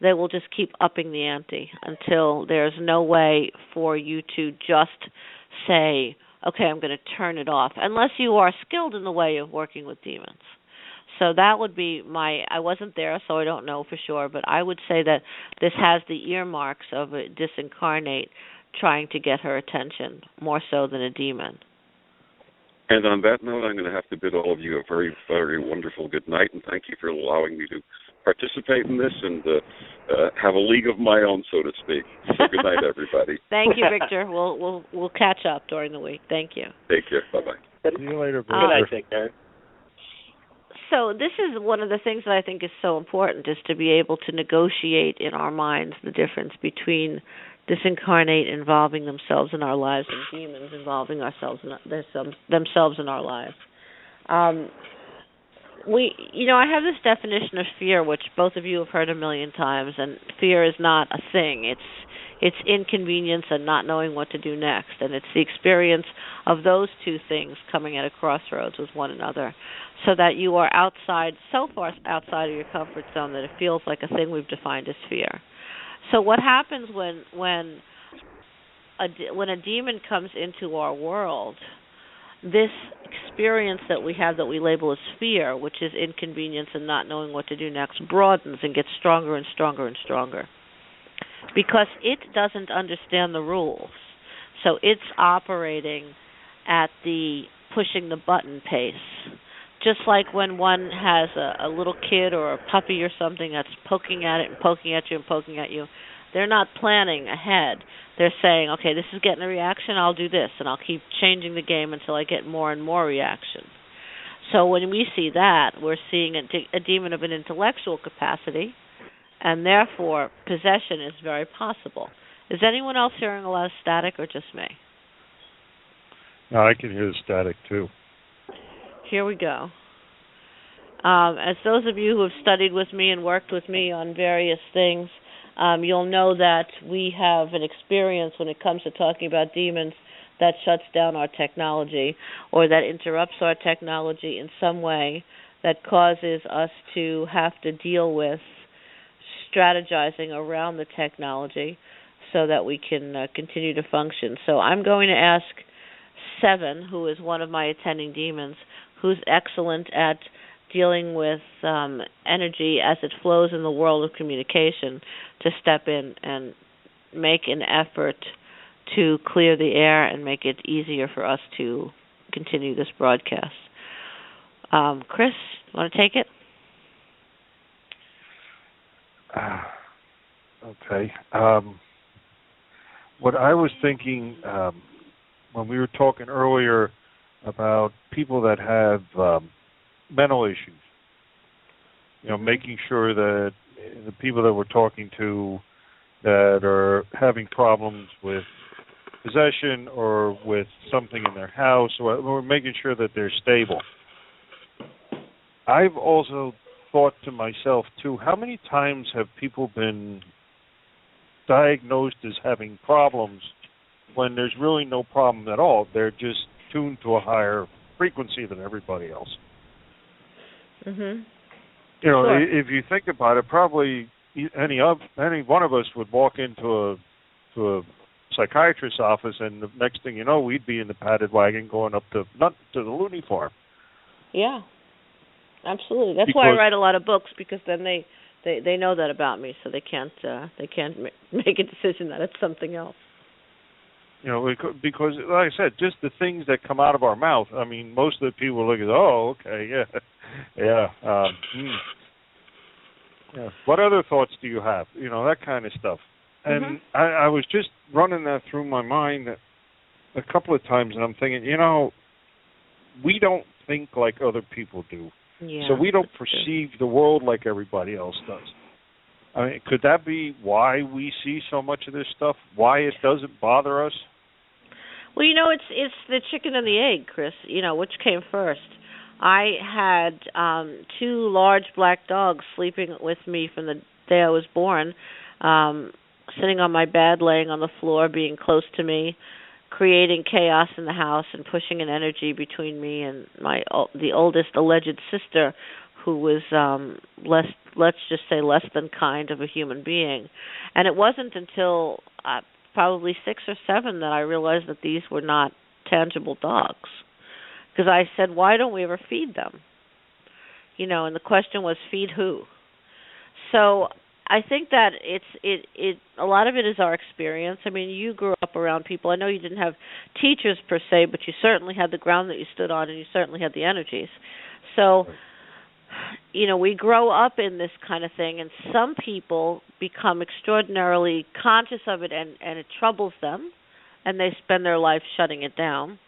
they will just keep upping the ante until there's no way for you to just say, okay, I'm going to turn it off, unless you are skilled in the way of working with demons. So that would be I wasn't there, so I don't know for sure, but I would say that this has the earmarks of a disincarnate trying to get her attention, more so than a demon. And on that note, I'm going to have to bid all of you a very, very wonderful good night, and thank you for allowing me to participate in this and have a league of my own, so to speak. So good night, everybody. Thank you, Victor. We'll catch up during the week. Thank you. Take care. Bye-bye. See you later, Victor. Good night, Victor. So this is one of the things that I think is so important, is to be able to negotiate in our minds the difference between disincarnate involving themselves in our lives and demons involving themselves in our lives. I have this definition of fear, which both of you have heard a million times, and fear is not a thing. It's inconvenience and not knowing what to do next, and it's the experience of those two things coming at a crossroads with one another, so that you are so far outside of your comfort zone that it feels like a thing we've defined as fear. So what happens when a demon comes into our world, this experience that we have that we label as fear, which is inconvenience and not knowing what to do next, broadens and gets stronger and stronger and stronger, because it doesn't understand the rules. So it's operating at the pushing the button pace. Just like when one has a little kid or a puppy or something that's poking at it and poking at you and poking at you, they're not planning ahead. They're saying, okay, this is getting a reaction, I'll do this, and I'll keep changing the game until I get more and more reaction. So when we see that, we're seeing a demon of an intellectual capacity, and therefore possession is very possible. Is anyone else hearing a lot of static or just me? No, I can hear the static too. Here we go. As those of you who have studied with me and worked with me on various things, you'll know that we have an experience when it comes to talking about demons that shuts down our technology or that interrupts our technology in some way that causes us to have to deal with strategizing around the technology so that we can continue to function. So I'm going to ask Seven, who is one of my attending demons, who's excellent at dealing with energy as it flows in the world of communication, to step in and make an effort to clear the air and make it easier for us to continue this broadcast. Chris, you want to take it? Okay. What I was thinking when we were talking earlier about people that have mental issues, making sure that the people that we're talking to that are having problems with possession or with something in their house, or we're making sure that they're stable. I've also thought to myself, too, how many times have people been diagnosed as having problems when there's really no problem at all? They're just tuned to a higher frequency than everybody else. Mm-hmm. Sure. If you think about it, probably any one of us would walk into a psychiatrist's office, and the next thing you know, we'd be in the padded wagon going up to the loony farm. Yeah, absolutely. That's why I write a lot of books, because then they know that about me, so they can't make a decision that it's something else. Because like I said, just the things that come out of our mouth. I mean, most of the people look at, oh, okay, yeah. What other thoughts do you have? That kind of stuff. And I was just running that through my mind a couple of times, and I'm thinking, we don't think like other people do. Yeah, so we don't perceive the world like everybody else does. I mean, could that be why we see so much of this stuff? Why it doesn't bother us? Well, it's the chicken and the egg, Chris. Which came first? I had 2 large black dogs sleeping with me from the day I was born, sitting on my bed, laying on the floor, being close to me, creating chaos in the house and pushing an energy between me and the oldest alleged sister, who was let's just say less than kind of a human being. And it wasn't until probably 6 or 7 that I realized that these were not tangible dogs. Because I said, why don't we ever feed them? And the question was, feed who? So I think that it a lot of it is our experience. I mean, you grew up around people. I know you didn't have teachers per se, but you certainly had the ground that you stood on, and you certainly had the energies. So, we grow up in this kind of thing, and some people become extraordinarily conscious of it, and it troubles them, and they spend their life shutting it down.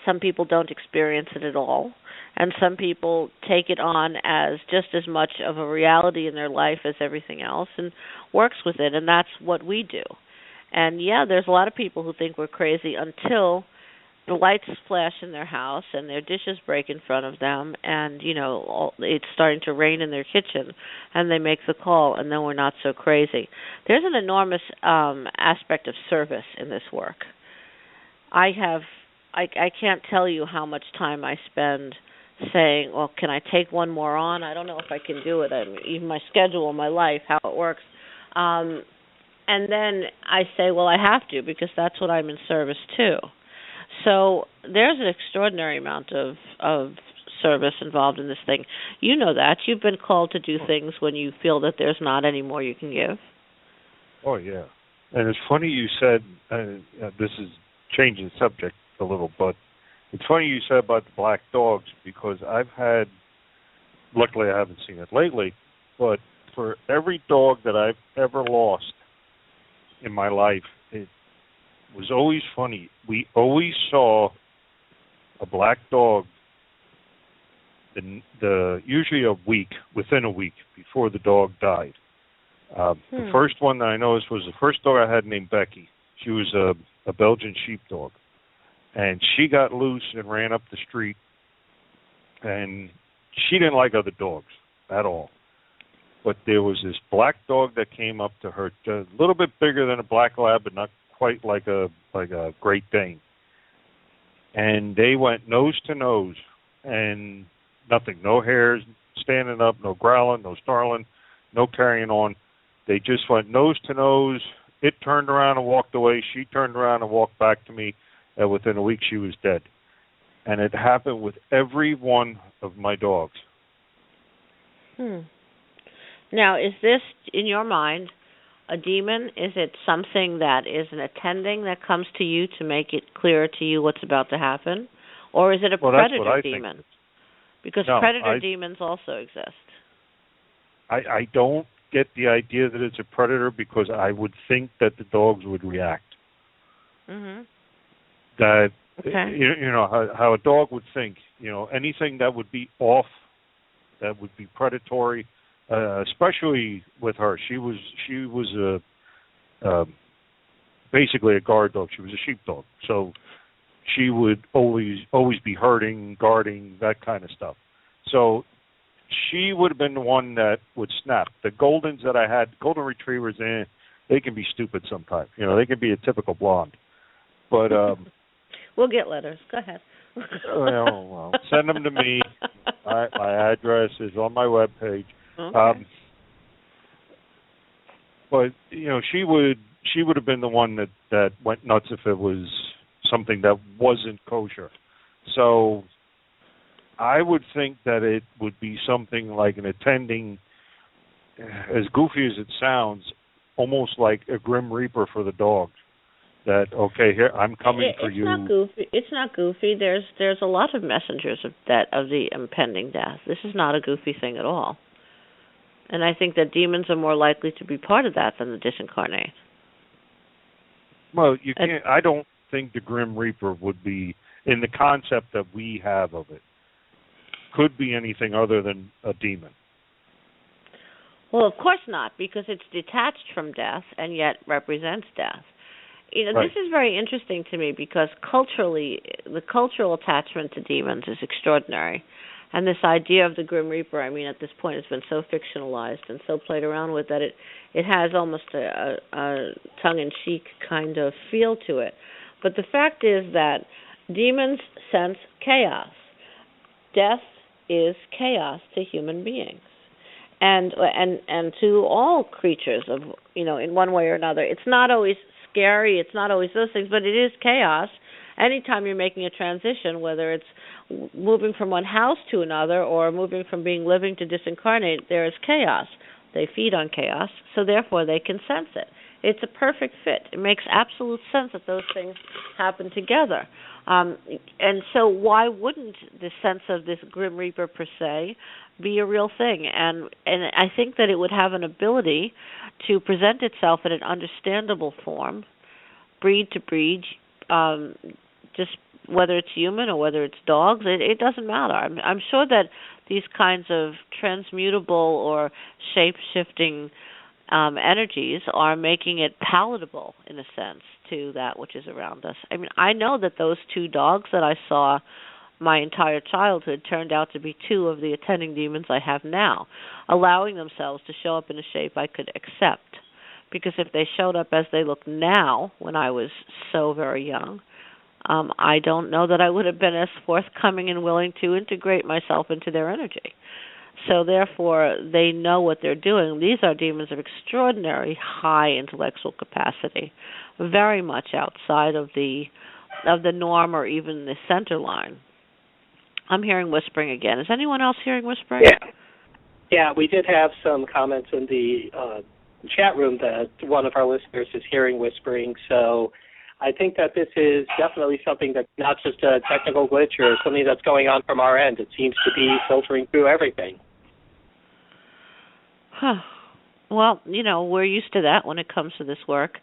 Some people don't experience it at all, and some people take it on as just as much of a reality in their life as everything else and works with it, and that's what we do. And, there's a lot of people who think we're crazy until the lights flash in their house and their dishes break in front of them, and, it's starting to rain in their kitchen, and they make the call, and then we're not so crazy. There's an enormous aspect of service in this work. I can't tell you how much time I spend saying, well, can I take one more on? I don't know if I can do it. Even my schedule, my life, how it works. And then I say, well, I have to, because that's what I'm in service to. So there's an extraordinary amount of service involved in this thing. You know that. You've been called to do things when you feel that there's not any more you can give. Oh, yeah. And it's funny you said, this is changing the subject a little, but it's funny you said about the black dogs, because luckily I haven't seen it lately, but for every dog that I've ever lost in my life, it was always funny. We always saw a black dog usually within a week before the dog died. The first one that I noticed was the first dog I had named Becky. She was a Belgian sheepdog. And she got loose and ran up the street. And she didn't like other dogs at all. But there was this black dog that came up to her, a little bit bigger than a black lab, but not quite like a Great Dane. And they went nose to nose, and nothing, no hairs standing up, no growling, no snarling, no carrying on. They just went nose to nose. It turned around and walked away. She turned around and walked back to me. And within a week, she was dead. And it happened with every one of my dogs. Now, is this, in your mind, a demon? Is it something that is an attending that comes to you to make it clearer to you what's about to happen? Or is it a predator demon? Because predator demons also exist. I don't get the idea that it's a predator because I would think that the dogs would react. That, you know, how a dog would think, you know, anything that would be off, that would be predatory, especially with her. She was basically a guard dog. She was a sheepdog. So she would always be herding, guarding, that kind of stuff. So she would have been the one that would snap. The Goldens that I had, Golden Retrievers, they can be stupid sometimes. You know, they can be a typical blonde. But we'll get letters. Go ahead. well, send them to me. My address is on my webpage. Okay. But you know, she would have been the one that went nuts if it was something that wasn't kosher. So I would think that it would be something like an attending, as goofy as it sounds, almost like a Grim Reaper for the dogs. That, okay, here, I'm coming for you. It's not goofy. There's a lot of messengers of the impending death. This is not a goofy thing at all. And I think that demons are more likely to be part of that than the disincarnate. Well, you can't. I don't think the Grim Reaper would be, in the concept that we have of it, could be anything other than a demon. Well, of course not, because it's detached from death and yet represents death. You know, This is very interesting to me because culturally, the cultural attachment to demons is extraordinary. And this idea of the Grim Reaper, I mean, at this point, it's been so fictionalized and so played around with that it has almost a tongue-in-cheek kind of feel to it. But the fact is that demons sense chaos. Death is chaos to human beings. And to all creatures of, you know, in one way or another. It's not always scary, it's not always those things, but it is chaos. Anytime you're making a transition, whether it's moving from one house to another or moving from being living to disincarnate, there is chaos. They feed on chaos, so therefore they can sense it. It's a perfect fit. It makes absolute sense that those things happen together. And so why wouldn't the sense of this Grim Reaper per se be a real thing? And I think that it would have an ability to present itself in an understandable form, breed to breed, just whether it's human or whether it's dogs, it doesn't matter. I'm sure that these kinds of transmutable or shape-shifting energies are making it palatable, in a sense, to that which is around us. I mean, I know that those two dogs that I saw my entire childhood turned out to be two of the attending demons I have now, allowing themselves to show up in a shape I could accept. Because if they showed up as they look now, when I was so very young, I don't know that I would have been as forthcoming and willing to integrate myself into their energy. So therefore, they know what they're doing. These are demons of extraordinary high intellectual capacity, very much outside of the norm or even the center line. I'm hearing whispering again. Is anyone else hearing whispering? Yeah, we did have some comments in the chat room that one of our listeners is hearing whispering, so I think that this is definitely something that's not just a technical glitch or something that's going on from our end. It seems to be filtering through everything. Well, you know, we're used to that when it comes to this work.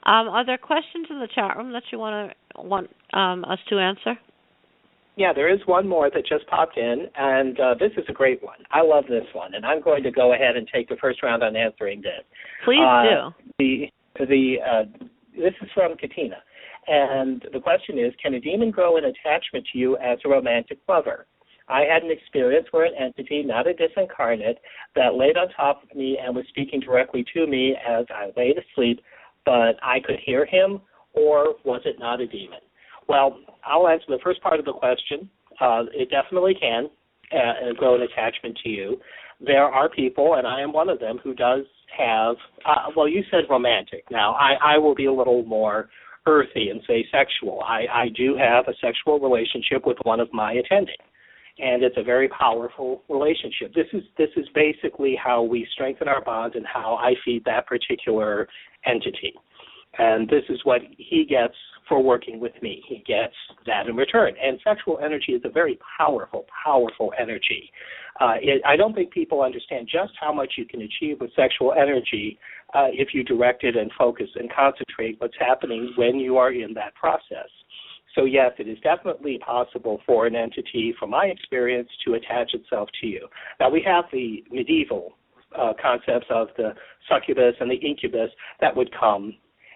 Are there questions in the chat room that you want us to answer? Yeah, there is one more that just popped in, and this is a great one. I love this one, and I'm going to go ahead and take the first round on answering this. Please do. This is from Katina, and the question is, can a demon grow an attachment to you as a romantic lover? I had an experience where an entity, not a disincarnate, that laid on top of me and was speaking directly to me as I laid asleep, but I could hear him, or was it not a demon? Well, I'll answer the first part of the question. It definitely can grow an attachment to you. There are people, and I am one of them, who does have, well, you said romantic. Now, I will be a little more earthy and say sexual. I do have a sexual relationship with one of my attendings, and it's a very powerful relationship. This is basically how we strengthen our bonds and how I feed that particular entity. And this is what he gets for working with me. He gets that in return. And sexual energy is a very powerful, powerful energy. I don't think people understand just how much you can achieve with sexual energy if you direct it and focus and concentrate what's happening when you are in that process. So yes, it is definitely possible for an entity, from my experience, to attach itself to you. Now, we have the medieval concepts of the succubus and the incubus that would come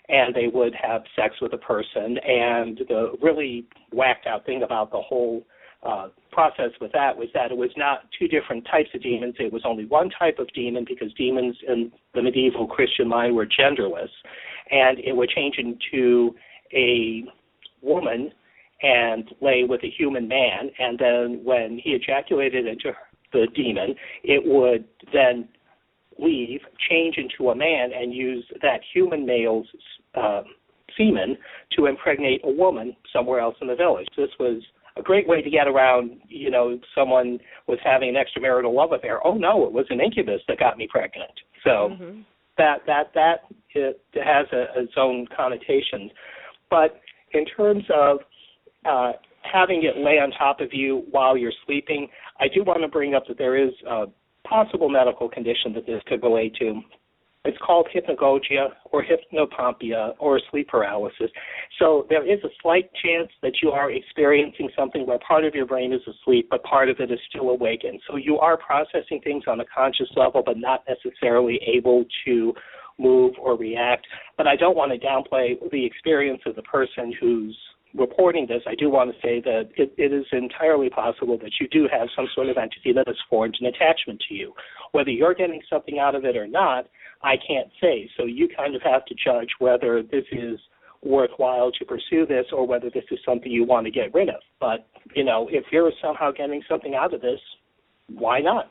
and they would have sex with a person. And the really whacked out thing about the whole process with that was that it was not two different types of demons. It was only one type of demon, because demons in the medieval Christian mind were genderless. And it would change into a woman and lay with a human man. And then when he ejaculated into the demon, it would then leave, change into a man, and use that human male's semen to impregnate a woman somewhere else in the village. This was a great way to get around, someone was having an extramarital love affair. Oh, no, it was an incubus that got me pregnant. So that it has its own connotations. But in terms of having it lay on top of you while you're sleeping, I do want to bring up that there is a possible medical condition that this could relate to. It's called hypnagogia or hypnopompia or sleep paralysis. So there is a slight chance that you are experiencing something where part of your brain is asleep, but part of it is still awakened. So you are processing things on a conscious level, but not necessarily able to move or react. But I don't want to downplay the experience of the person who's reporting this. I do want to say that it is entirely possible that you do have some sort of entity that has formed an attachment to you. Whether you're getting something out of it or not, I can't say. So you kind of have to judge whether this is worthwhile to pursue this or whether this is something you want to get rid of. But, if you're somehow getting something out of this, why not?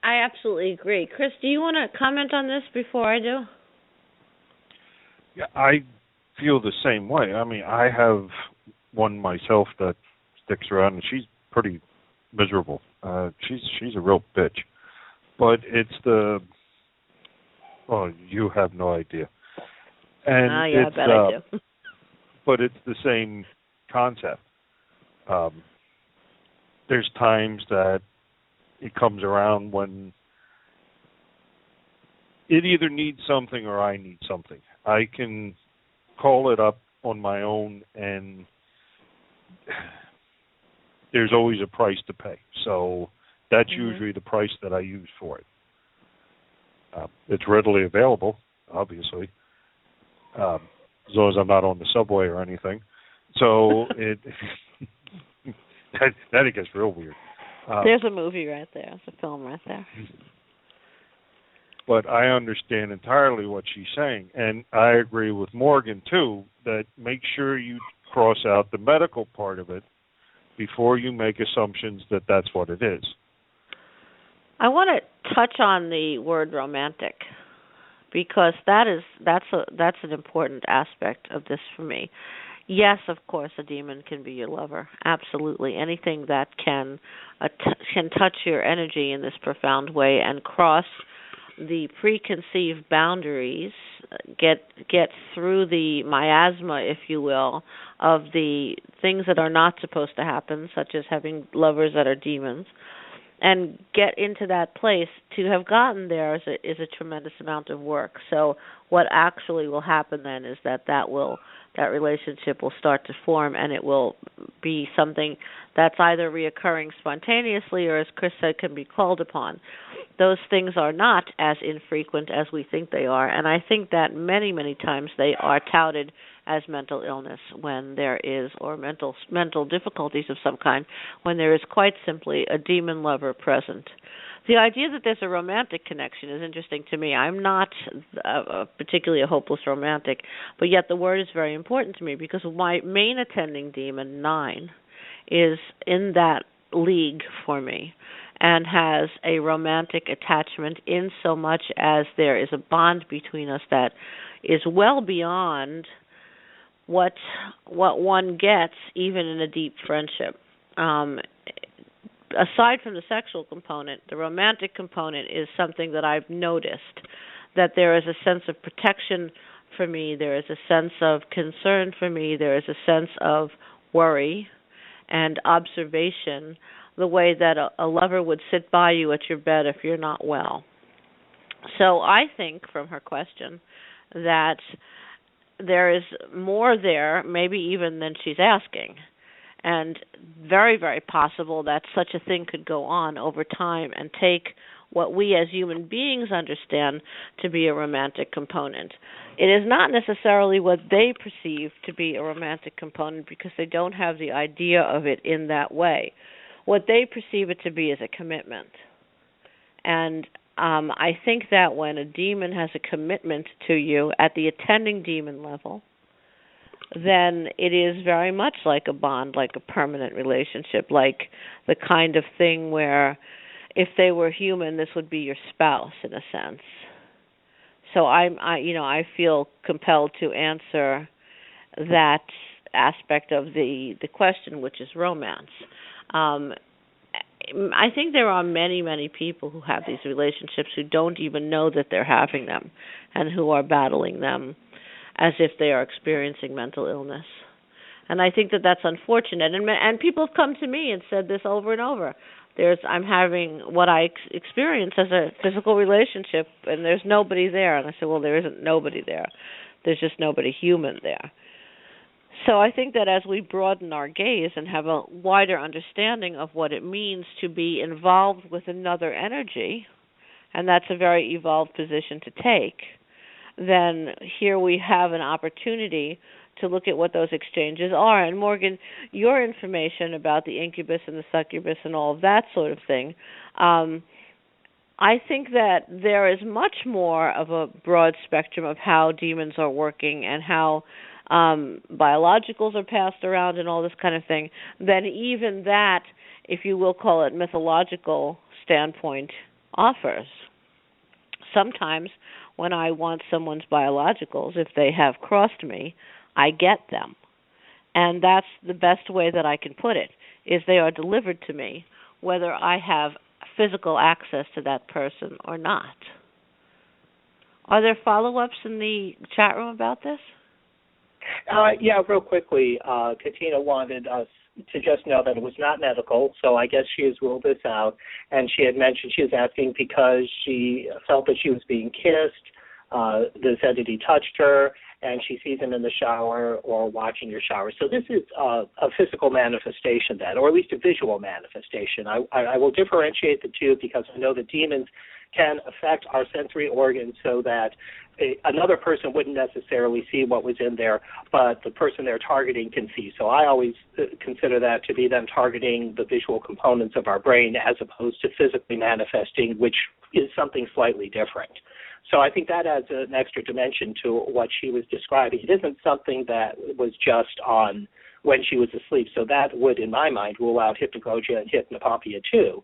I absolutely agree. Chris, do you want to comment on this before I do? Yeah, I feel the same way. I mean, I have one myself that sticks around, and she's pretty miserable. She's a real bitch. But it's you have no idea. And yeah, I bet I do. But it's the same concept. There's times that it comes around when it either needs something or I need something. I can call it up on my own, and there's always a price to pay. So that's usually the price that I use for it. It's readily available, obviously, as long as I'm not on the subway or anything. So that gets real weird. There's a movie right there. There's a film right there. But I understand entirely what she's saying. And I agree with Morgan, too, that make sure you cross out the medical part of it before you make assumptions that that's what it is. I want to touch on the word romantic, because that's an important aspect of this for me. Yes, of course, a demon can be your lover. Absolutely. Anything that can touch your energy in this profound way and cross the preconceived boundaries, get through the miasma, if you will, of the things that are not supposed to happen, such as having lovers that are demons, and get into that place. To have gotten there is a tremendous amount of work. So what actually will happen then is that relationship will start to form, and it will be something that's either reoccurring spontaneously or, as Chris said, can be called upon. Those things are not as infrequent as we think they are, and I think that many, many times they are touted as mental illness when there is, or mental difficulties of some kind, when there is quite simply a demon lover present. The idea that there's a romantic connection is interesting to me. I'm not particularly a hopeless romantic, but yet the word is very important to me because my main attending demon, 9, is in that league for me and has a romantic attachment in so much as there is a bond between us that is well beyond what one gets even in a deep friendship. Aside from the sexual component, the romantic component is something that I've noticed, that there is a sense of protection for me, there is a sense of concern for me, there is a sense of worry and observation, the way that a lover would sit by you at your bed if you're not well. So I think from her question that there is more there, maybe even than she's asking. And very, very possible that such a thing could go on over time and take what we as human beings understand to be a romantic component. It is not necessarily what they perceive to be a romantic component because they don't have the idea of it in that way. What they perceive it to be is a commitment. And I think that when a demon has a commitment to you at the attending demon level, then it is very much like a bond, like a permanent relationship, like the kind of thing where if they were human, this would be your spouse in a sense. So I feel compelled to answer that aspect of the question, which is romance. I think there are many, many people who have these relationships who don't even know that they're having them and who are battling them as if they are experiencing mental illness. And I think that that's unfortunate. And people have come to me and said this over and over. I'm having what I experience as a physical relationship, and there's nobody there. And I said, well, there isn't nobody there. There's just nobody human there. So I think that as we broaden our gaze and have a wider understanding of what it means to be involved with another energy, and that's a very evolved position to take, then here we have an opportunity to look at what those exchanges are. And Morgan, your information about the incubus and the succubus and all of that sort of thing, I think that there is much more of a broad spectrum of how demons are working and how biologicals are passed around and all this kind of thing than even that, if you will call it mythological standpoint, offers. Sometimes when I want someone's biologicals, if they have crossed me, I get them. And that's the best way that I can put it, is they are delivered to me, whether I have physical access to that person or not. Are there follow-ups in the chat room about this? Yeah, real quickly, Katina wanted us to just know that it was not medical, so I guess she has ruled this out. And she had mentioned she was asking because she felt that she was being kissed, this entity touched her, and she sees him in the shower or watching your shower. So this is a physical manifestation then, or at least a visual manifestation. I will differentiate the two because I know that demons can affect our sensory organs so that another person wouldn't necessarily see what was in there, but the person they're targeting can see. So I always consider that to be them targeting the visual components of our brain as opposed to physically manifesting, which is something slightly different. So I think that adds an extra dimension to what she was describing. It isn't something that was just on when she was asleep. So that would, in my mind, rule out hypnagogia and hypnopompia too.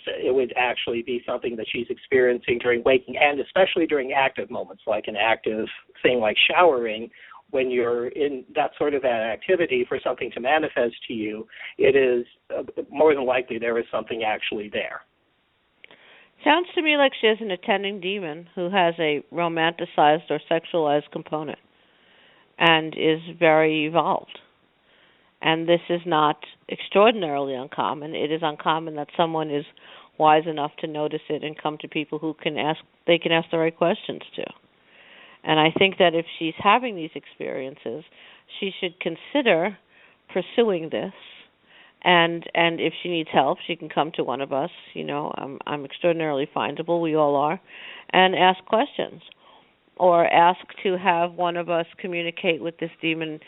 It would actually be something that she's experiencing during waking and especially during active moments, like an active thing like showering. When you're in that sort of an activity for something to manifest to you, it is more than likely there is something actually there. Sounds to me like she has an attending demon who has a romanticized or sexualized component and is very evolved. And this is not extraordinarily uncommon. It is uncommon that someone is wise enough to notice it and come to people who they can ask the right questions to. And I think that if she's having these experiences, she should consider pursuing this. And if she needs help, she can come to one of us. I'm extraordinarily findable. We all are. And ask questions. Or ask to have one of us communicate with this demon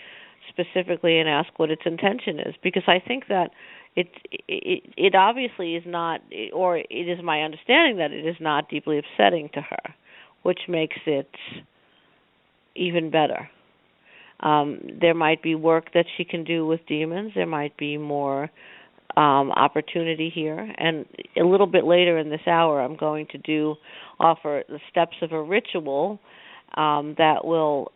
specifically and ask what its intention is. Because I think that it obviously is not, or it is my understanding that it is not deeply upsetting to her, which makes it even better. There might be work that she can do with demons. There might be more opportunity here. And a little bit later in this hour, I'm going to offer the steps of a ritual that will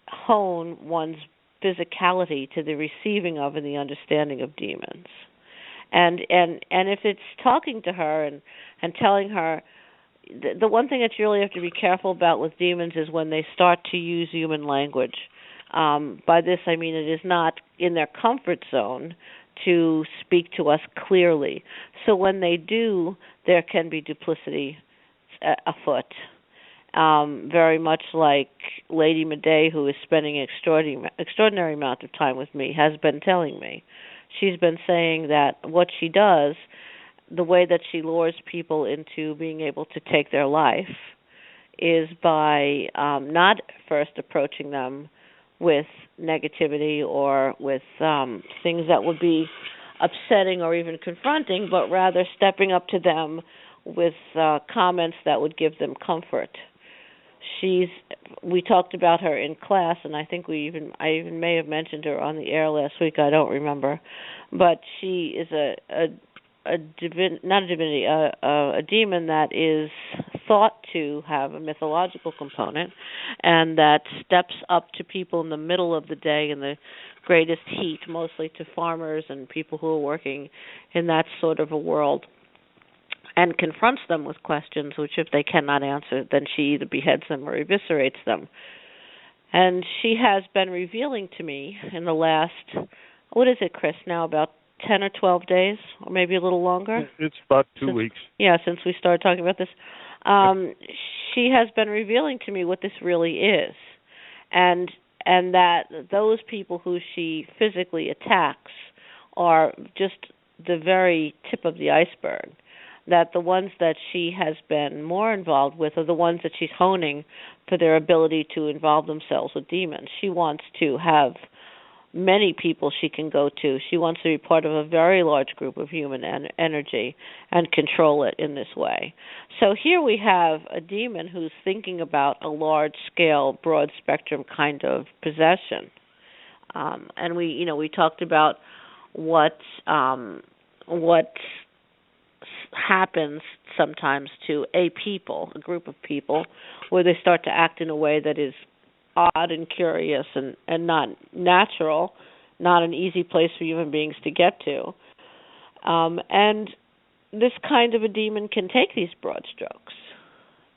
hone one's physicality to the receiving of and the understanding of demons. And if it's talking to her and telling her, the one thing that you really have to be careful about with demons is when they start to use human language. By this I mean it is not in their comfort zone to speak to us clearly. So when they do, there can be duplicity afoot. Very much like Lady Medea, who is spending an extraordinary amount of time with me, has been telling me. She's been saying that what she does, the way that she lures people into being able to take their life, is by not first approaching them with negativity or with things that would be upsetting or even confronting, but rather stepping up to them with comments that would give them comfort. We talked about her in class, and I think I even may have mentioned her on the air last week. I don't remember, but she is a demon that is thought to have a mythological component, and that steps up to people in the middle of the day in the greatest heat, mostly to farmers and people who are working in that sort of a world, and confronts them with questions which, if they cannot answer, then she either beheads them or eviscerates them. And she has been revealing to me in the last, what is it, Chris, now about 10 or 12 days, or maybe a little longer? It's about 2 weeks. Yeah, since we started talking about this. She has been revealing to me what this really is, and that those people who she physically attacks are just the very tip of the iceberg, that the ones that she has been more involved with are the ones that she's honing for their ability to involve themselves with demons. She wants to have many people she can go to. She wants to be part of a very large group of human energy and control it in this way. So here we have a demon who's thinking about a large-scale, broad-spectrum kind of possession. And we talked about what happens sometimes to a group of people, where they start to act in a way that is odd and curious and not natural, not an easy place for human beings to get to. And this kind of a demon can take these broad strokes.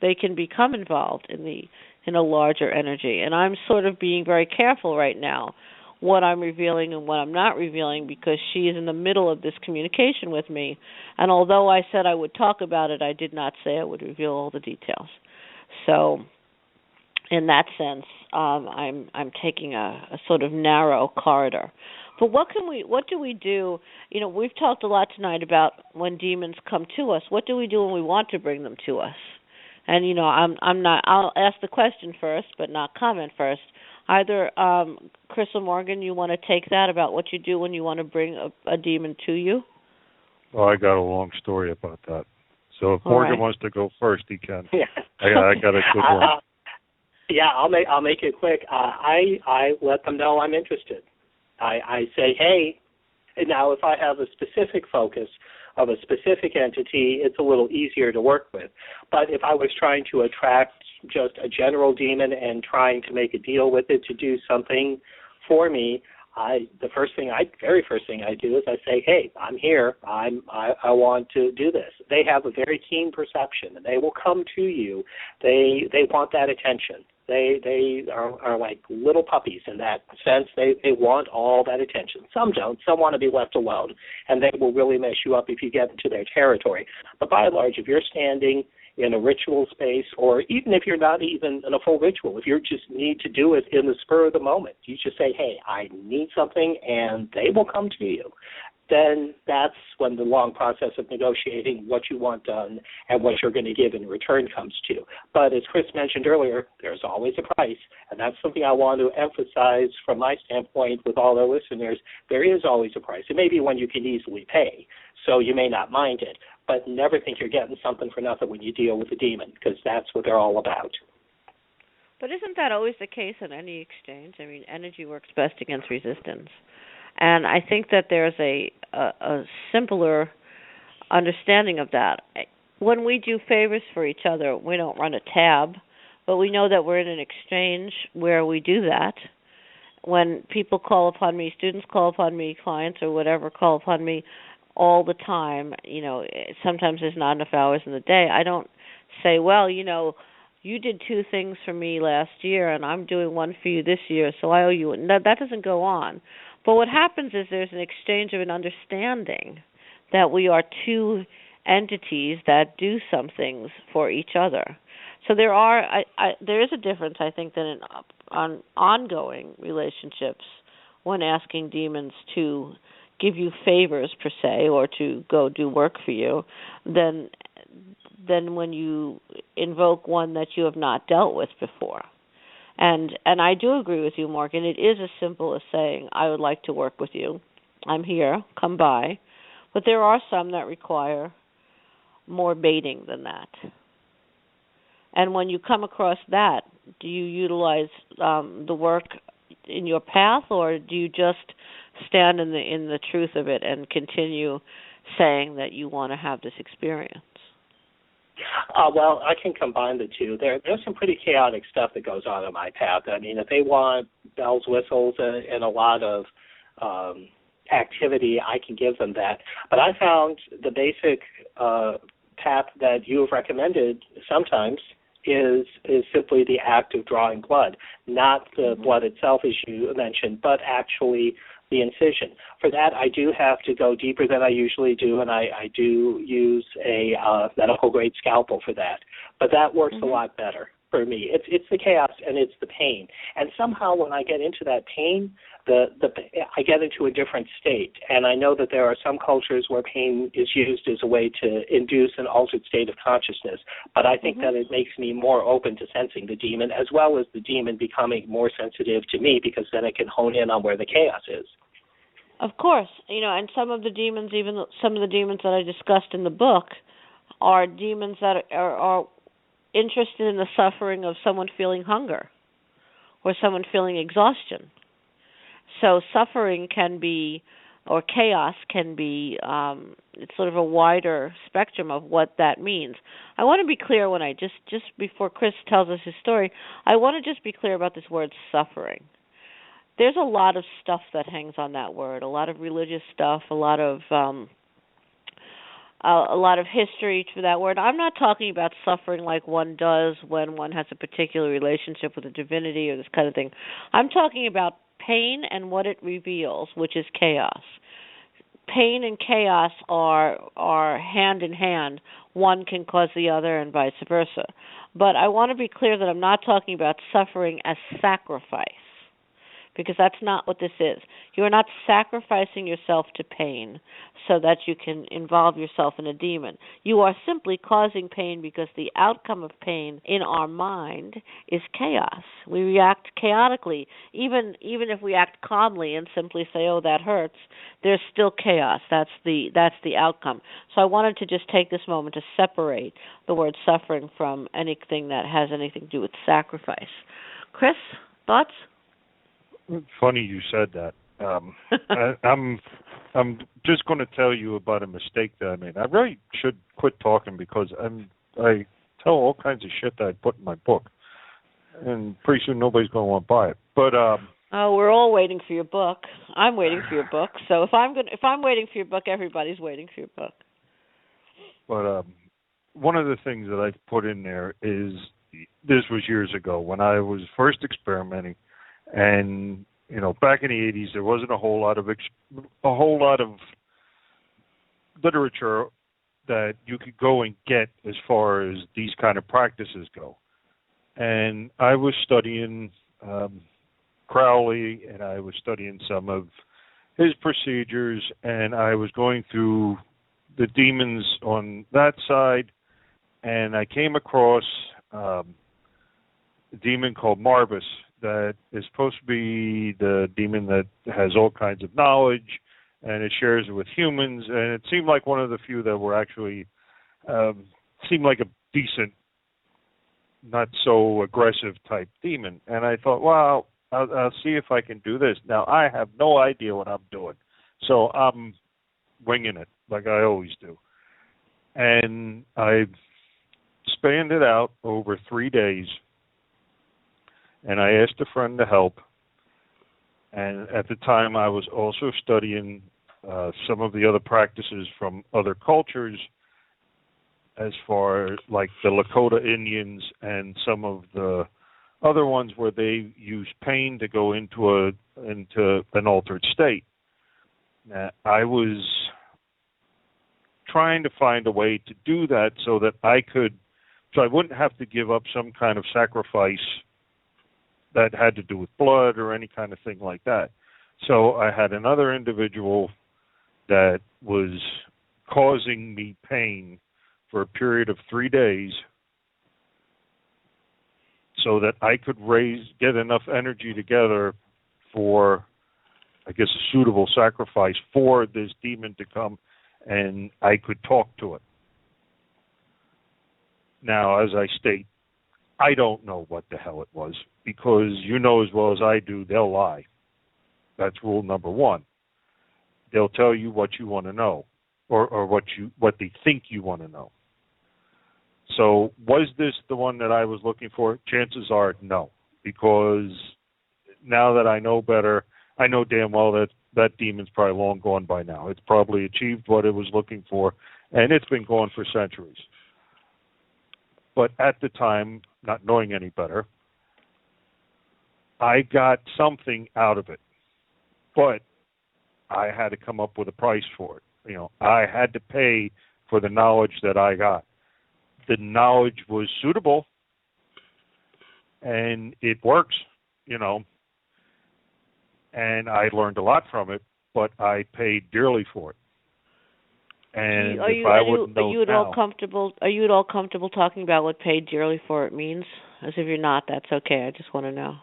They can become involved in a larger energy. And I'm sort of being very careful right now what I'm revealing and what I'm not revealing, because she is in the middle of this communication with me. And although I said I would talk about it, I did not say I would reveal all the details. So in that sense, I'm taking a sort of narrow corridor. But what do we do? We've talked a lot tonight about when demons come to us. What do we do when we want to bring them to us? And I'll ask the question first, but not comment first. Either Chris or Morgan, you want to take that about what you do when you want to bring a demon to you? Well, I got a long story about that. So if Morgan wants to go first, he can. Yeah. I got a good one. Yeah, I'll make it quick. I let them know I'm interested. I say, hey. And now if I have a specific focus of a specific entity, it's a little easier to work with. But if I was trying to attract just a general demon and trying to make a deal with it to do something for me, the very first thing I do is I say, hey, I'm here. I want to do this. They have a very keen perception, and they will come to you. They want that attention. They are like little puppies in that sense. They want all that attention. Some don't. Some want to be left alone, and they will really mess you up if you get into their territory. But by and large, if you're standing in a ritual space, or even if you're not even in a full ritual, if you just need to do it in the spur of the moment, you just say, hey, I need something, and they will come to you. Then that's when the long process of negotiating what you want done and what you're going to give in return comes to. But as Chris mentioned earlier, there's always a price, and that's something I want to emphasize from my standpoint with all our listeners. There is always a price. It may be one you can easily pay, so you may not mind it, but never think you're getting something for nothing when you deal with a demon, because that's what they're all about. But isn't that always the case in any exchange? I mean, energy works best against resistance. And I think that there's a simpler understanding of that. When we do favors for each other, we don't run a tab, but we know that we're in an exchange where we do that. When people call upon me, students call upon me, clients or whatever call upon me all the time, sometimes there's not enough hours in the day. I don't say, well, you did 2 things for me last year and I'm doing 1 for you this year, so I owe you. No, that doesn't go on. But what happens is there's an exchange of an understanding that we are 2 entities that do some things for each other. So there is a difference, I think, than on ongoing relationships when asking demons to give you favors per se or to go do work for you than when you invoke one that you have not dealt with before. And I do agree with you, Morgan. It is as simple as saying, I would like to work with you. I'm here. Come by. But there are some that require more baiting than that. And when you come across that, do you utilize the work in your path, or do you just stand in the truth of it and continue saying that you want to have this experience? Well, I can combine the two. There's some pretty chaotic stuff that goes on in my path. I mean, if they want bells, whistles, and a lot of activity, I can give them that. But I found the basic path that you have recommended sometimes is simply the act of drawing blood, not the blood itself, as you mentioned, but actually the incision. For that, I do have to go deeper than I usually do, and I do use a medical-grade scalpel for that. But that works a lot better for me. It's the chaos and it's the pain. And somehow when I get into that pain, I get into a different state. And I know that there are some cultures where pain is used as a way to induce an altered state of consciousness. But I think that it makes me more open to sensing the demon, as well as the demon becoming more sensitive to me, because then it can hone in on where the chaos is. Of course. And some of the demons, even some of the demons that I discussed in the book, are demons that are interested in the suffering of someone feeling hunger or someone feeling exhaustion. So suffering can be, or chaos can be, it's sort of a wider spectrum of what that means. I want to be clear when I just before Chris tells us his story, I want to just be clear about this word suffering. There's a lot of stuff that hangs on that word, a lot of religious stuff, a lot of history to that word. I'm not talking about suffering like one does when one has a particular relationship with a divinity or this kind of thing. I'm talking about pain and what it reveals, which is chaos. Pain and chaos are hand in hand. One can cause the other and vice versa. But I want to be clear that I'm not talking about suffering as sacrifice, because that's not what this is. You are not sacrificing yourself to pain so that you can involve yourself in a demon. You are simply causing pain because the outcome of pain in our mind is chaos. We react chaotically. Even if we act calmly and simply say, oh, that hurts, there's still chaos. That's the outcome. So I wanted to just take this moment to separate the word suffering from anything that has anything to do with sacrifice. Chris, thoughts? It's funny you said that. I'm just going to tell you about a mistake that I made. I really should quit talking because I tell all kinds of shit that I put in my book, and pretty soon nobody's going to want to buy it. But we're all waiting for your book. I'm waiting for your book. So if I'm waiting for your book, everybody's waiting for your book. But one of the things that I put in there is, this was years ago when I was first experimenting, and back in the 80s, there wasn't a whole lot of literature that you could go and get as far as these kind of practices go. And I was studying Crowley, and I was studying some of his procedures, and I was going through the demons on that side, and I came across a demon called Marvis that is supposed to be the demon that has all kinds of knowledge, and it shares it with humans, and it seemed like one of the few that were actually seemed like a decent, not so aggressive type demon. And I thought, well, I'll see if I can do this. Now, I have no idea what I'm doing, so I'm winging it like I always do. And I spanned it out over 3 days, and I asked a friend to help. And at the time, I was also studying some of the other practices from other cultures, as far as like the Lakota Indians and some of the other ones where they use pain to go into an altered state. Now, I was trying to find a way to do that so I wouldn't have to give up some kind of sacrifice that had to do with blood or any kind of thing like that. So I had another individual that was causing me pain for a period of 3 days so that I could get enough energy together for, I guess, a suitable sacrifice for this demon to come, and I could talk to it. Now, as I state, I don't know what the hell it was, because you know as well as I do, they'll lie. That's rule number one. They'll tell you what you want to know, or what they think you want to know. So was this the one that I was looking for? Chances are no, because now that I know better, I know damn well that demon's probably long gone by now. It's probably achieved what it was looking for, and it's been gone for centuries. But at the time, not knowing any better, I got something out of it. But I had to come up with a price for it. I had to pay for the knowledge that I got. The knowledge was suitable, and it works, and I learned a lot from it, but I paid dearly for it. And are you at all comfortable talking about what paid dearly for it means? As if you're not, that's okay. I just want to know.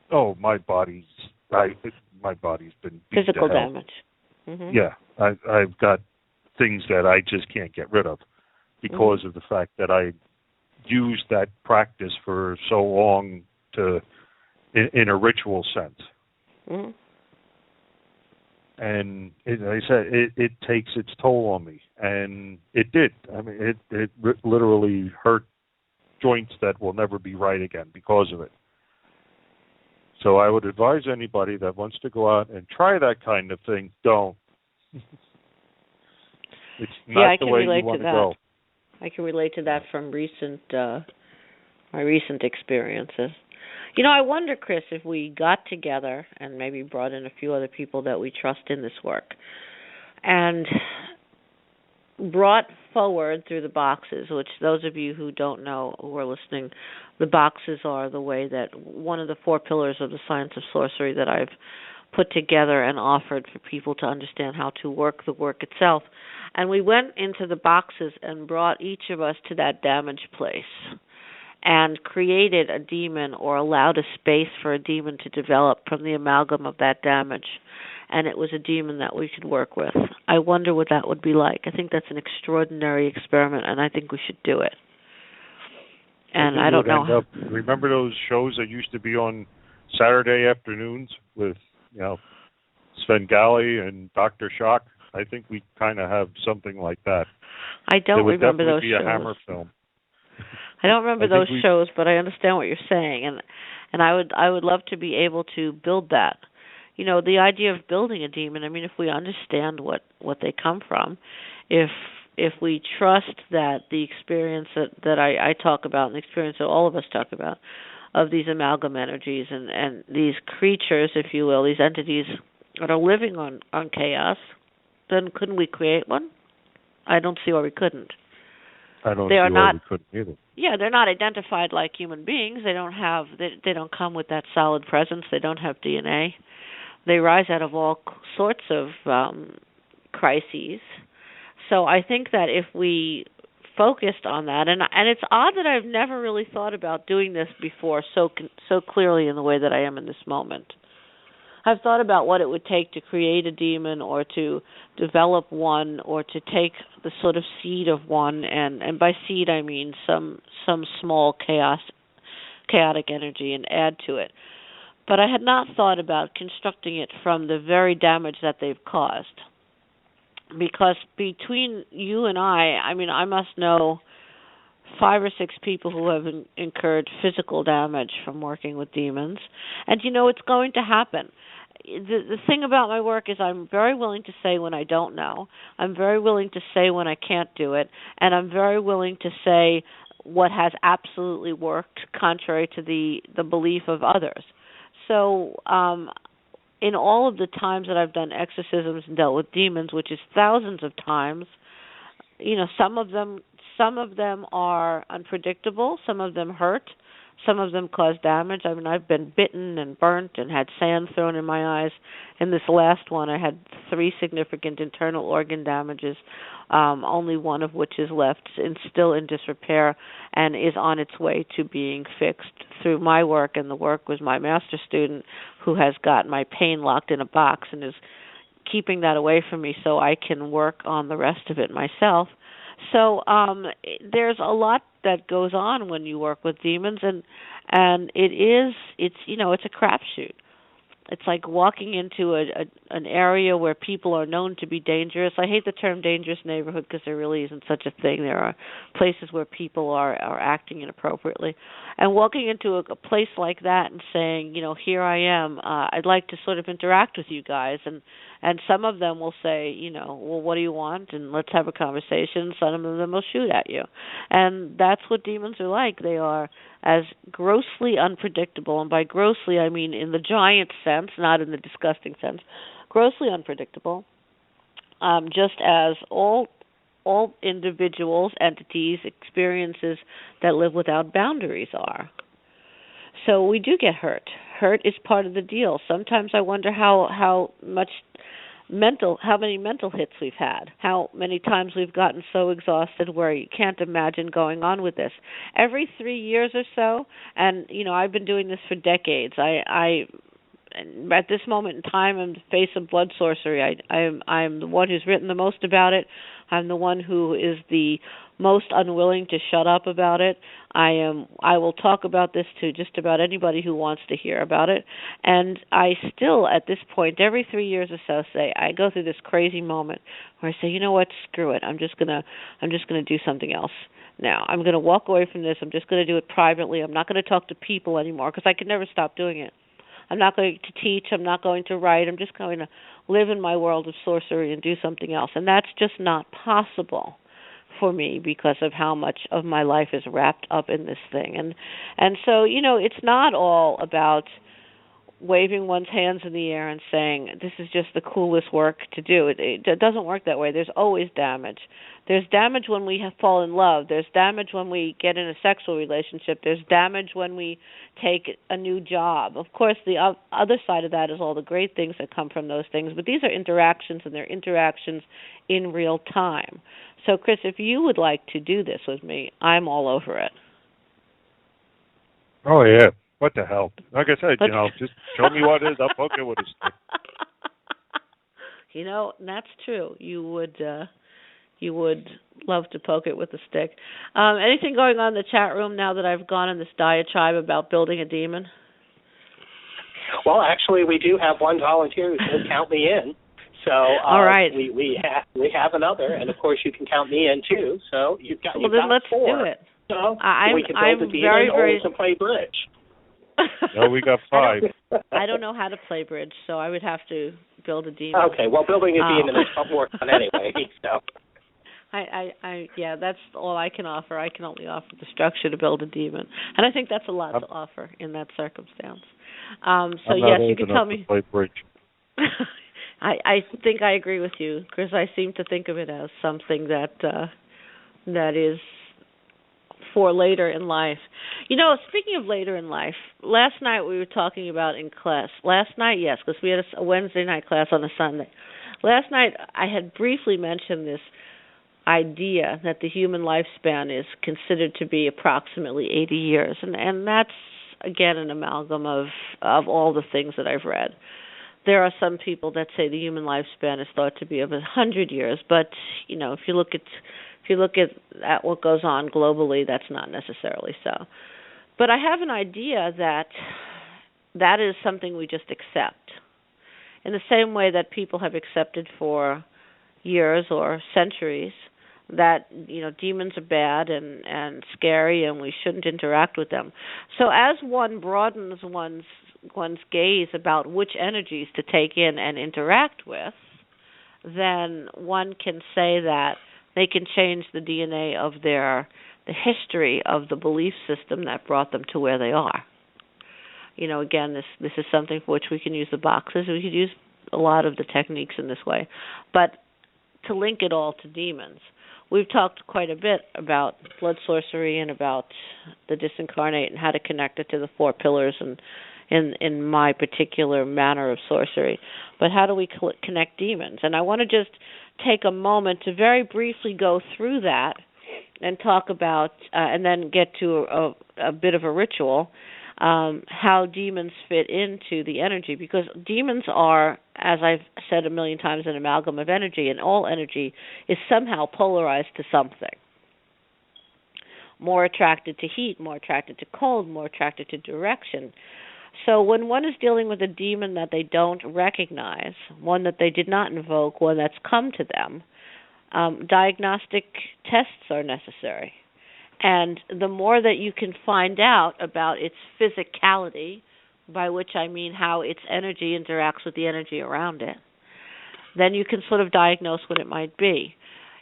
Oh, my body's been beat physical to hell. Damage. Mm-hmm. Yeah, I've got things that I just can't get rid of because of the fact that I used that practice for so long in a ritual sense. Mm-hmm. And I said, it takes its toll on me, and it did. I mean, it literally hurt joints that will never be right again because of it. So I would advise anybody that wants to go out and try that kind of thing, don't. It's not the way you want to go. I can relate to that from my recent experiences. I wonder, Chris, if we got together and maybe brought in a few other people that we trust in this work and brought forward through the boxes, which those of you who don't know, who are listening, the boxes are the way that one of the 4 pillars of the science of sorcery that I've put together and offered for people to understand how to work the work itself. And we went into the boxes and brought each of us to that damage place and created a demon, or allowed a space for a demon to develop from the amalgam of that damage. And it was a demon that we could work with. I wonder what that would be like. I think that's an extraordinary experiment, and I think we should do it. And I don't know. Remember those shows that used to be on Saturday afternoons with, Svengali and Dr. Shock? I think we kind of have something like that. I don't remember those shows. It would definitely be a Hammer film. I don't remember those shows, but I understand what you're saying, and I would love to be able to build that. The idea of building a demon. I mean, if we understand what they come from, if if we trust that the experience that I talk about, and the experience that all of us talk about, of these amalgam energies and these creatures, if you will, these entities that are living on chaos, then couldn't we create one? I don't see why we couldn't. I don't see why we couldn't either. Yeah, they're not identified like human beings. They don't come with that solid presence. They don't have DNA. They rise out of all sorts of crises. So I think that if we focused on that, and it's odd that I've never really thought about doing this before so clearly in the way that I am in this moment. I've thought about what it would take to create a demon or to develop one or to take the sort of seed of one, and by seed I mean some small chaotic energy and add to it. But I had not thought about constructing it from the very damage that they've caused. Because between you and I mean, I must know 5 or 6 people who have incurred physical damage from working with demons. And, it's going to happen. The thing about my work is I'm very willing to say when I don't know. I'm very willing to say when I can't do it. And I'm very willing to say what has absolutely worked contrary to the belief of others. So in all of the times that I've done exorcisms and dealt with demons, which is thousands of times, some of them are unpredictable, some of them hurt, some of them cause damage. I mean, I've been bitten and burnt and had sand thrown in my eyes. In this last one, I had 3 significant internal organ damages, only one of which is left and still in disrepair and is on its way to being fixed through my work, and the work was my master student who has got my pain locked in a box and is keeping that away from me so I can work on the rest of it myself. So there's a lot that goes on when you work with demons, and it's a crapshoot. It's like walking into an area where people are known to be dangerous. I hate the term dangerous neighborhood because there really isn't such a thing. There are places where people are acting inappropriately. And walking into a place like that and saying, here I am, I'd like to sort of interact with you guys. And some of them will say, well, what do you want? And let's have a conversation. Some of them will shoot at you. And that's what demons are like. They are as grossly unpredictable. And by grossly, I mean in the giant sense, not in the disgusting sense. Grossly unpredictable, just as all individuals, entities, experiences that live without boundaries are. So we do get hurt. Hurt is part of the deal. Sometimes I wonder how many mental hits we've had, how many times we've gotten so exhausted where you can't imagine going on with this. Every 3 years or so, and I've been doing this for decades. I at this moment in time, I'm the face of blood sorcery. I'm the one who's written the most about it. I'm the one who is the most unwilling to shut up about it. I will talk about this to just about anybody who wants to hear about it. And I still, at this point, every 3 years or so, I go through this crazy moment where I say, you know what, screw it. I'm just gonna do something else now. I'm gonna walk away from this. I'm just gonna do it privately. I'm not gonna talk to people anymore because I could never stop doing it. I'm not going to teach. I'm not going to write. I'm just going to live in my world of sorcery and do something else. And that's just not possible for me because of how much of my life is wrapped up in this thing. And so, it's not all about waving one's hands in the air and saying, this is just the coolest work to do. It doesn't work that way. There's always damage. There's damage when we fall in love. There's damage when we get in a sexual relationship. There's damage when we take a new job. Of course, the other side of that is all the great things that come from those things. But these are interactions, and they're interactions in real time. So, Chris, if you would like to do this with me, I'm all over it. Oh, yeah. What the hell? Like I said, just show me what it is. I'll poke it with a stick. That's true. You would love to poke it with a stick. Anything going on in the chat room now that I've gone in this diatribe about building a demon? Well, actually, we do have one volunteer who says count me in. So all right. we have another, and of course you can count me in too. So you've got then let's 4. do it. So we can build a demon, very, or we can play bridge. No, we got 5. I don't know how to play bridge, so I would have to build a demon. Okay, well, building a demon is more fun anyway. So Yeah, that's all I can offer. I can only offer the structure to build a demon, and I think that's a lot to offer in that circumstance. So yes, you can tell me. To play bridge. I think I agree with you, because I seem to think of it as something that is for later in life. Speaking of later in life, last night we were talking about in class. Last night, yes, because we had a Wednesday night class on a Sunday. Last night I had briefly mentioned this idea that the human lifespan is considered to be approximately 80 years, and that's again an amalgam of all the things that I've read. There are some people that say the human lifespan is thought to be of 100 years, but if you look at what goes on globally, that's not necessarily so. But I have an idea that is something we just accept, in the same way that people have accepted for years or centuries that demons are bad and scary and we shouldn't interact with them. So as one broadens one's gaze about which energies to take in and interact with, then one can say that they can change the DNA of the history of the belief system that brought them to where they are. Again, this is something for which we can use the boxes. We could use a lot of the techniques in this way. But to link it all to demons, we've talked quite a bit about blood sorcery and about the disincarnate and how to connect it to the four pillars and in my particular manner of sorcery. But how do we connect demons? And I want to just take a moment to very briefly go through that and talk about, and then get to a bit of a ritual, how demons fit into the energy. Because demons are, as I've said a million times, an amalgam of energy, and all energy is somehow polarized to something. More attracted to heat, more attracted to cold, more attracted to direction. So when one is dealing with a demon that they don't recognize, one that they did not invoke, one that's come to them, diagnostic tests are necessary. And the more that you can find out about its physicality, by which I mean how its energy interacts with the energy around it, then you can sort of diagnose what it might be.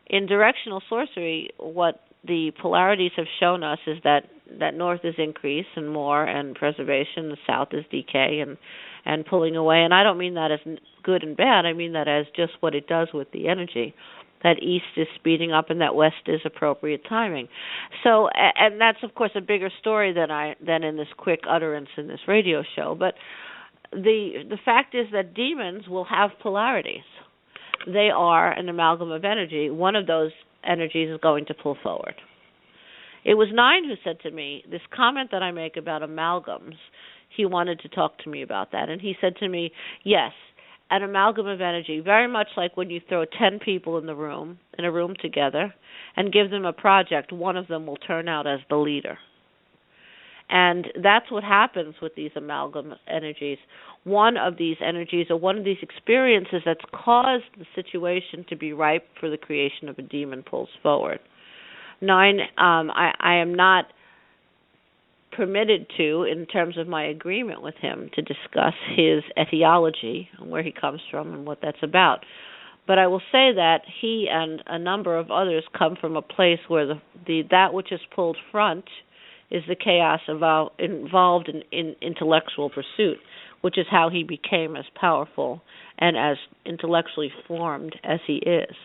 In directional sorcery, what the polarities have shown us is that north is increase and more and preservation, the south is decay and pulling away. And I don't mean that as good and bad. I mean that as just what it does with the energy. That east is speeding up and that west is appropriate timing. So, and that's of course a bigger story than in this quick utterance in this radio show. But the fact is that demons will have polarities. They are an amalgam of energy. One of those energies is going to pull forward. It was Nine who said to me, this comment that I make about amalgams, he wanted to talk to me about that. And he said to me, yes, an amalgam of energy, very much like when you throw 10 people in a room together and give them a project, one of them will turn out as the leader. And that's what happens with these amalgam energies. One of these energies or one of these experiences that's caused the situation to be ripe for the creation of a demon pulls forward. Nine, I am not permitted to, in terms of my agreement with him, to discuss his etiology and where he comes from and what that's about. But I will say that he and a number of others come from a place where that which is pulled front is the chaos involved in intellectual pursuit, which is how he became as powerful and as intellectually formed as he is.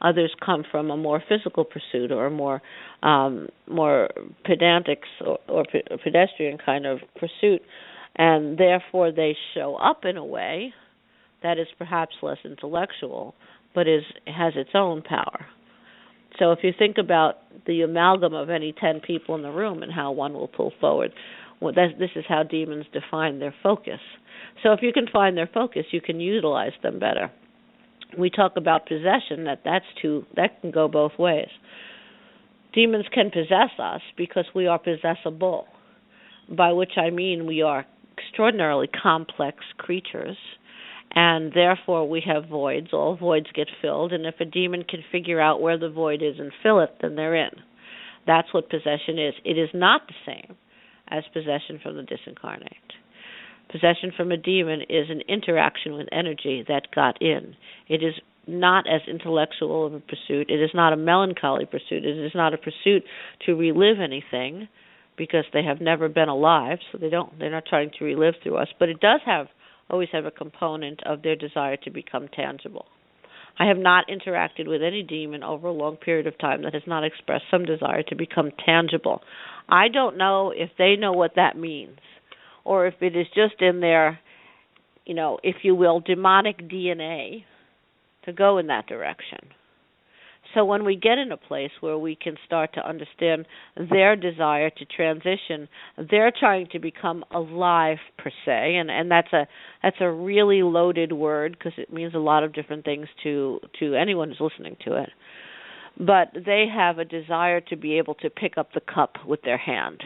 Others come from a more physical pursuit or a more pedantic or pedestrian kind of pursuit, and therefore they show up in a way that is perhaps less intellectual, but has its own power. So if you think about the amalgam of any 10 people in the room and how one will pull forward, this is how demons define their focus. So if you can find their focus, you can utilize them better. We talk about possession, that can go both ways. Demons can possess us because we are possessible, by which I mean we are extraordinarily complex creatures, and therefore we have voids. All voids get filled, and if a demon can figure out where the void is and fill it, then they're in. That's what possession is. It is not the same as possession from the disincarnate. Possession from a demon is an interaction with energy that got in. It is not as intellectual of a pursuit. It is not a melancholy pursuit. It is not a pursuit to relive anything, because they have never been alive, so they're not trying to relive through us. But it does always have a component of their desire to become tangible. I have not interacted with any demon over a long period of time that has not expressed some desire to become tangible. I don't know if they know what that means, or if it is just in their, if you will, demonic DNA to go in that direction. So when we get in a place where we can start to understand their desire to transition, they're trying to become alive per se, and that's a really loaded word, because it means a lot of different things to anyone who's listening to it. But they have a desire to be able to pick up the cup with their hand.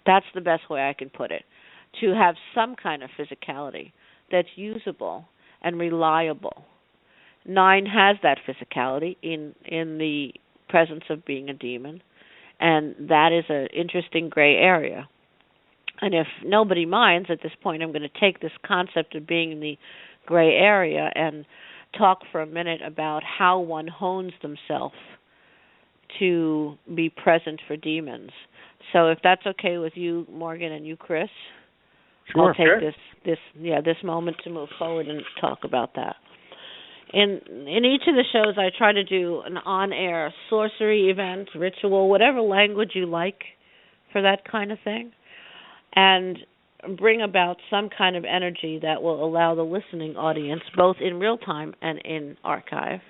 That's the best way I can put it. To have some kind of physicality that's usable and reliable. 9 has that physicality in the presence of being a demon, and that is an interesting gray area. And if nobody minds, at this point I'm going to take this concept of being in the gray area and talk for a minute about how one hones themselves to be present for demons. So if that's okay with you, Morgan, and you, Chris, sure, I'll take this moment to move forward and talk about that. In each of the shows, I try to do an on-air sorcery event, ritual, whatever language you like for that kind of thing, and bring about some kind of energy that will allow the listening audience, both in real time and in archive,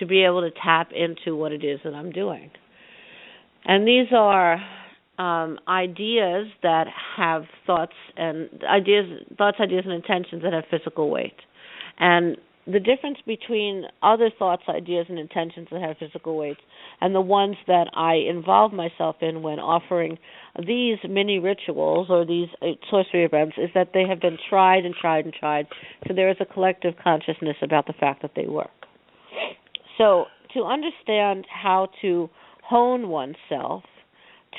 to be able to tap into what it is that I'm doing. And these are ideas that have thoughts, ideas and intentions that have physical weight. And the difference between other thoughts, ideas, and intentions that have physical weights and the ones that I involve myself in when offering these mini rituals or these sorcery events is that they have been tried and tried and tried, so there is a collective consciousness about the fact that they work. So to understand how to hone oneself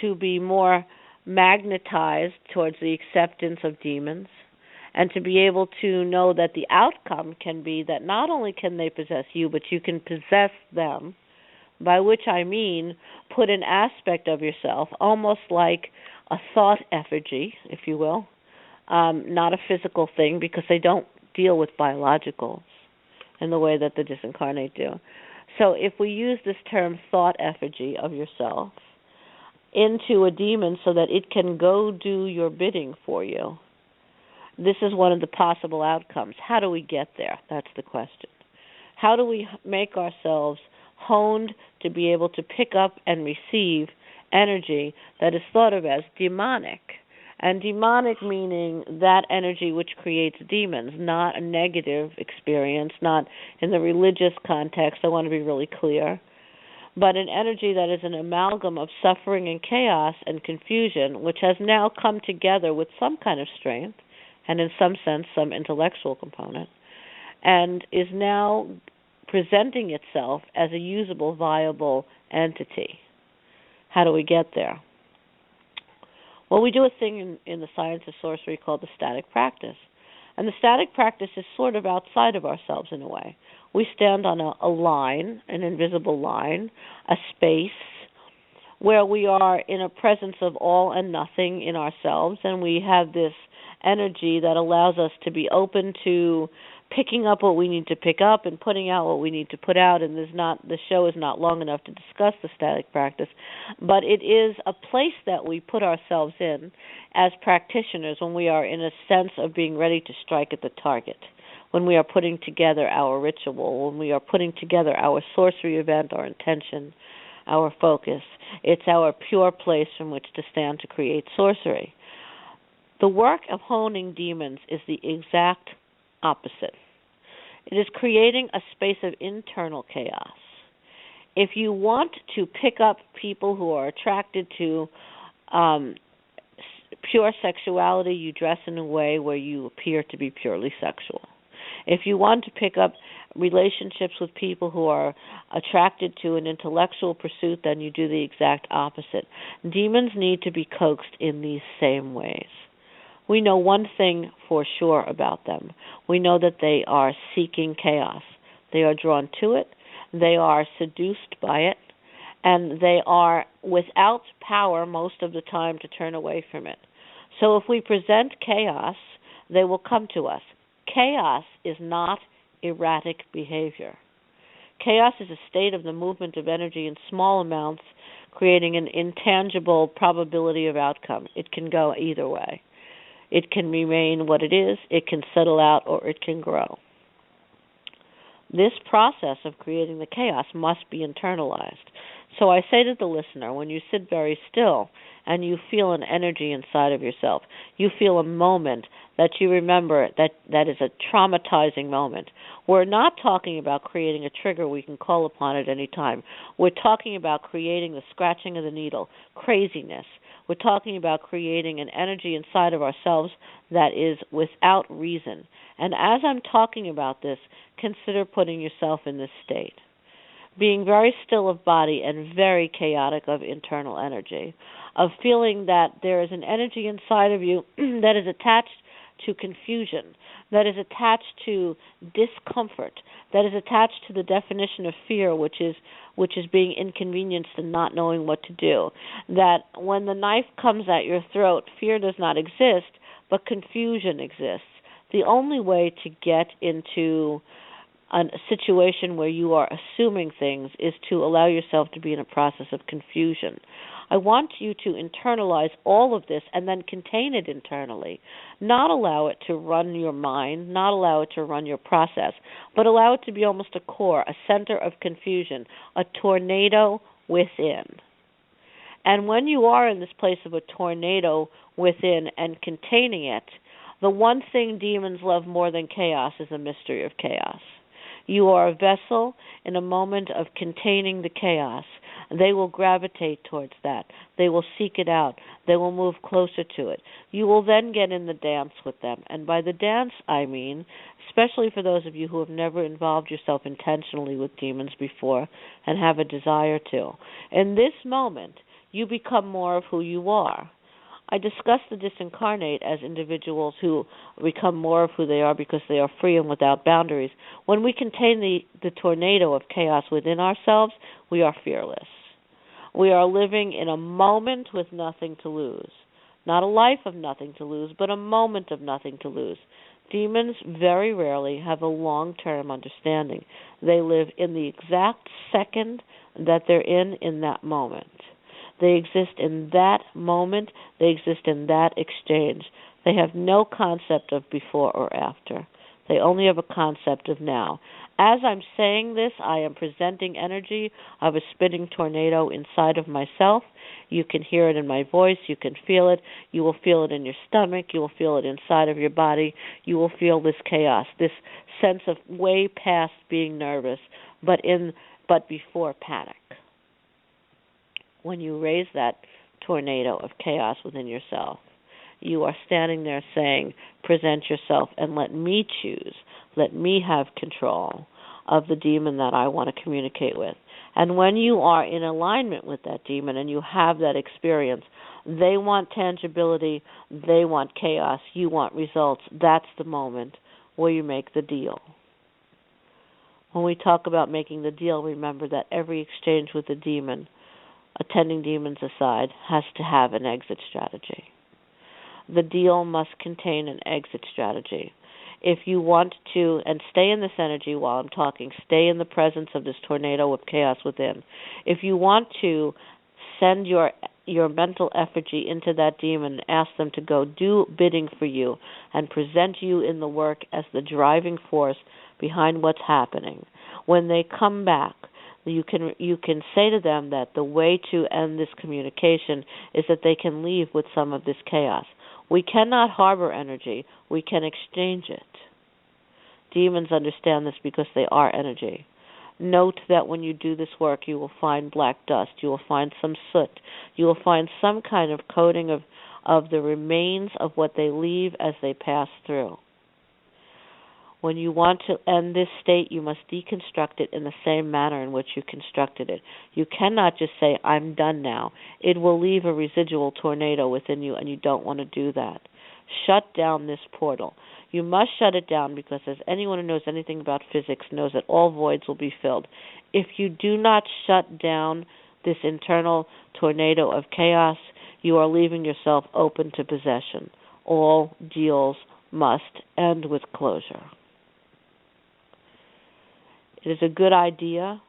to be more magnetized towards the acceptance of demons, and to be able to know that the outcome can be that not only can they possess you, but you can possess them, by which I mean put an aspect of yourself, almost like a thought effigy, if you will, not a physical thing, because they don't deal with biologicals in the way that the disincarnate do. So if we use this term thought effigy of yourself into a demon so that it can go do your bidding for you, this is one of the possible outcomes. How do we get there? That's the question. How do we make ourselves honed to be able to pick up and receive energy that is thought of as demonic? And demonic meaning that energy which creates demons, not a negative experience, not in the religious context, I want to be really clear, but an energy that is an amalgam of suffering and chaos and confusion, which has now come together with some kind of strength, and in some sense some intellectual component, and is now presenting itself as a usable, viable entity. How do we get there? Well, we do a thing in the science of sorcery called the static practice. And the static practice is sort of outside of ourselves in a way. We stand on a line, an invisible line, a space, where we are in a presence of all and nothing in ourselves, and we have this energy that allows us to be open to picking up what we need to pick up and putting out what we need to put out. And the show is not long enough to discuss the static practice, but it is a place that we put ourselves in as practitioners when we are in a sense of being ready to strike at the target, when we are putting together our ritual, when we are putting together our sorcery event, our intention, our focus. It's our pure place from which to stand to create sorcery. The work of honing demons is the exact opposite. It is creating a space of internal chaos. If you want to pick up people who are attracted to pure sexuality, you dress in a way where you appear to be purely sexual. If you want to pick up relationships with people who are attracted to an intellectual pursuit, then you do the exact opposite. Demons need to be coaxed in these same ways. We know one thing for sure about them. We know that they are seeking chaos. They are drawn to it. They are seduced by it. And they are without power most of the time to turn away from it. So if we present chaos, they will come to us. Chaos is not erratic behavior. Chaos is a state of the movement of energy in small amounts, creating an intangible probability of outcome. It can go either way. It can remain what it is, it can settle out, or it can grow. This process of creating the chaos must be internalized. So I say to the listener, when you sit very still and you feel an energy inside of yourself, you feel a moment that you remember that is a traumatizing moment. We're not talking about creating a trigger we can call upon at any time. We're talking about creating the scratching of the needle, craziness. We're talking about creating an energy inside of ourselves that is without reason. And as I'm talking about this, consider putting yourself in this state. Being very still of body and very chaotic of internal energy, of feeling that there is an energy inside of you that is attached to confusion, that is attached to discomfort, that is attached to the definition of fear, which is being inconvenienced and not knowing what to do. That when the knife comes at your throat, fear does not exist, but confusion exists. The only way to get into a situation where you are assuming things is to allow yourself to be in a process of confusion. I want you to internalize all of this and then contain it internally. Not allow it to run your mind, not allow it to run your process, but allow it to be almost a core, a center of confusion, a tornado within. And when you are in this place of a tornado within and containing it, the one thing demons love more than chaos is the mystery of chaos. You are a vessel in a moment of containing the chaos. They will gravitate towards that. They will seek it out. They will move closer to it. You will then get in the dance with them. And by the dance, I mean, especially for those of you who have never involved yourself intentionally with demons before and have a desire to. In this moment, you become more of who you are. I discuss the disincarnate as individuals who become more of who they are because they are free and without boundaries. When we contain the tornado of chaos within ourselves, we are fearless. We are living in a moment with nothing to lose. Not a life of nothing to lose, but a moment of nothing to lose. Demons very rarely have a long-term understanding. They live in the exact second that they're in that moment. They exist in that moment. They exist in that exchange. They have no concept of before or after. They only have a concept of now. As I'm saying this, I am presenting energy of a spinning tornado inside of myself. You can hear it in my voice. You can feel it. You will feel it in your stomach. You will feel it inside of your body. You will feel this chaos, this sense of way past being nervous, but before panic. When you raise that tornado of chaos within yourself, you are standing there saying, present yourself and let me choose. Let me have control of the demon that I want to communicate with. And when you are in alignment with that demon and you have that experience, they want tangibility, they want chaos, you want results. That's the moment where you make the deal. When we talk about making the deal, remember that every exchange with the demon, attending demons aside, has to have an exit strategy. The deal must contain an exit strategy. If you want to, and stay in this energy while I'm talking, stay in the presence of this tornado of chaos within. If you want to send your mental effigy into that demon and ask them to go do bidding for you and present you in the work as the driving force behind what's happening, when they come back, you can say to them that the way to end this communication is that they can leave with some of this chaos. We cannot harbor energy. We can exchange it. Demons understand this because they are energy. Note that when you do this work, you will find black dust. You will find some soot. You will find some kind of coating of the remains of what they leave as they pass through. When you want to end this state, you must deconstruct it in the same manner in which you constructed it. You cannot just say, I'm done now. It will leave a residual tornado within you, and you don't want to do that. Shut down this portal. You must shut it down because, as anyone who knows anything about physics knows, that all voids will be filled. If you do not shut down this internal tornado of chaos, you are leaving yourself open to possession. All deals must end with closure. It is a good idea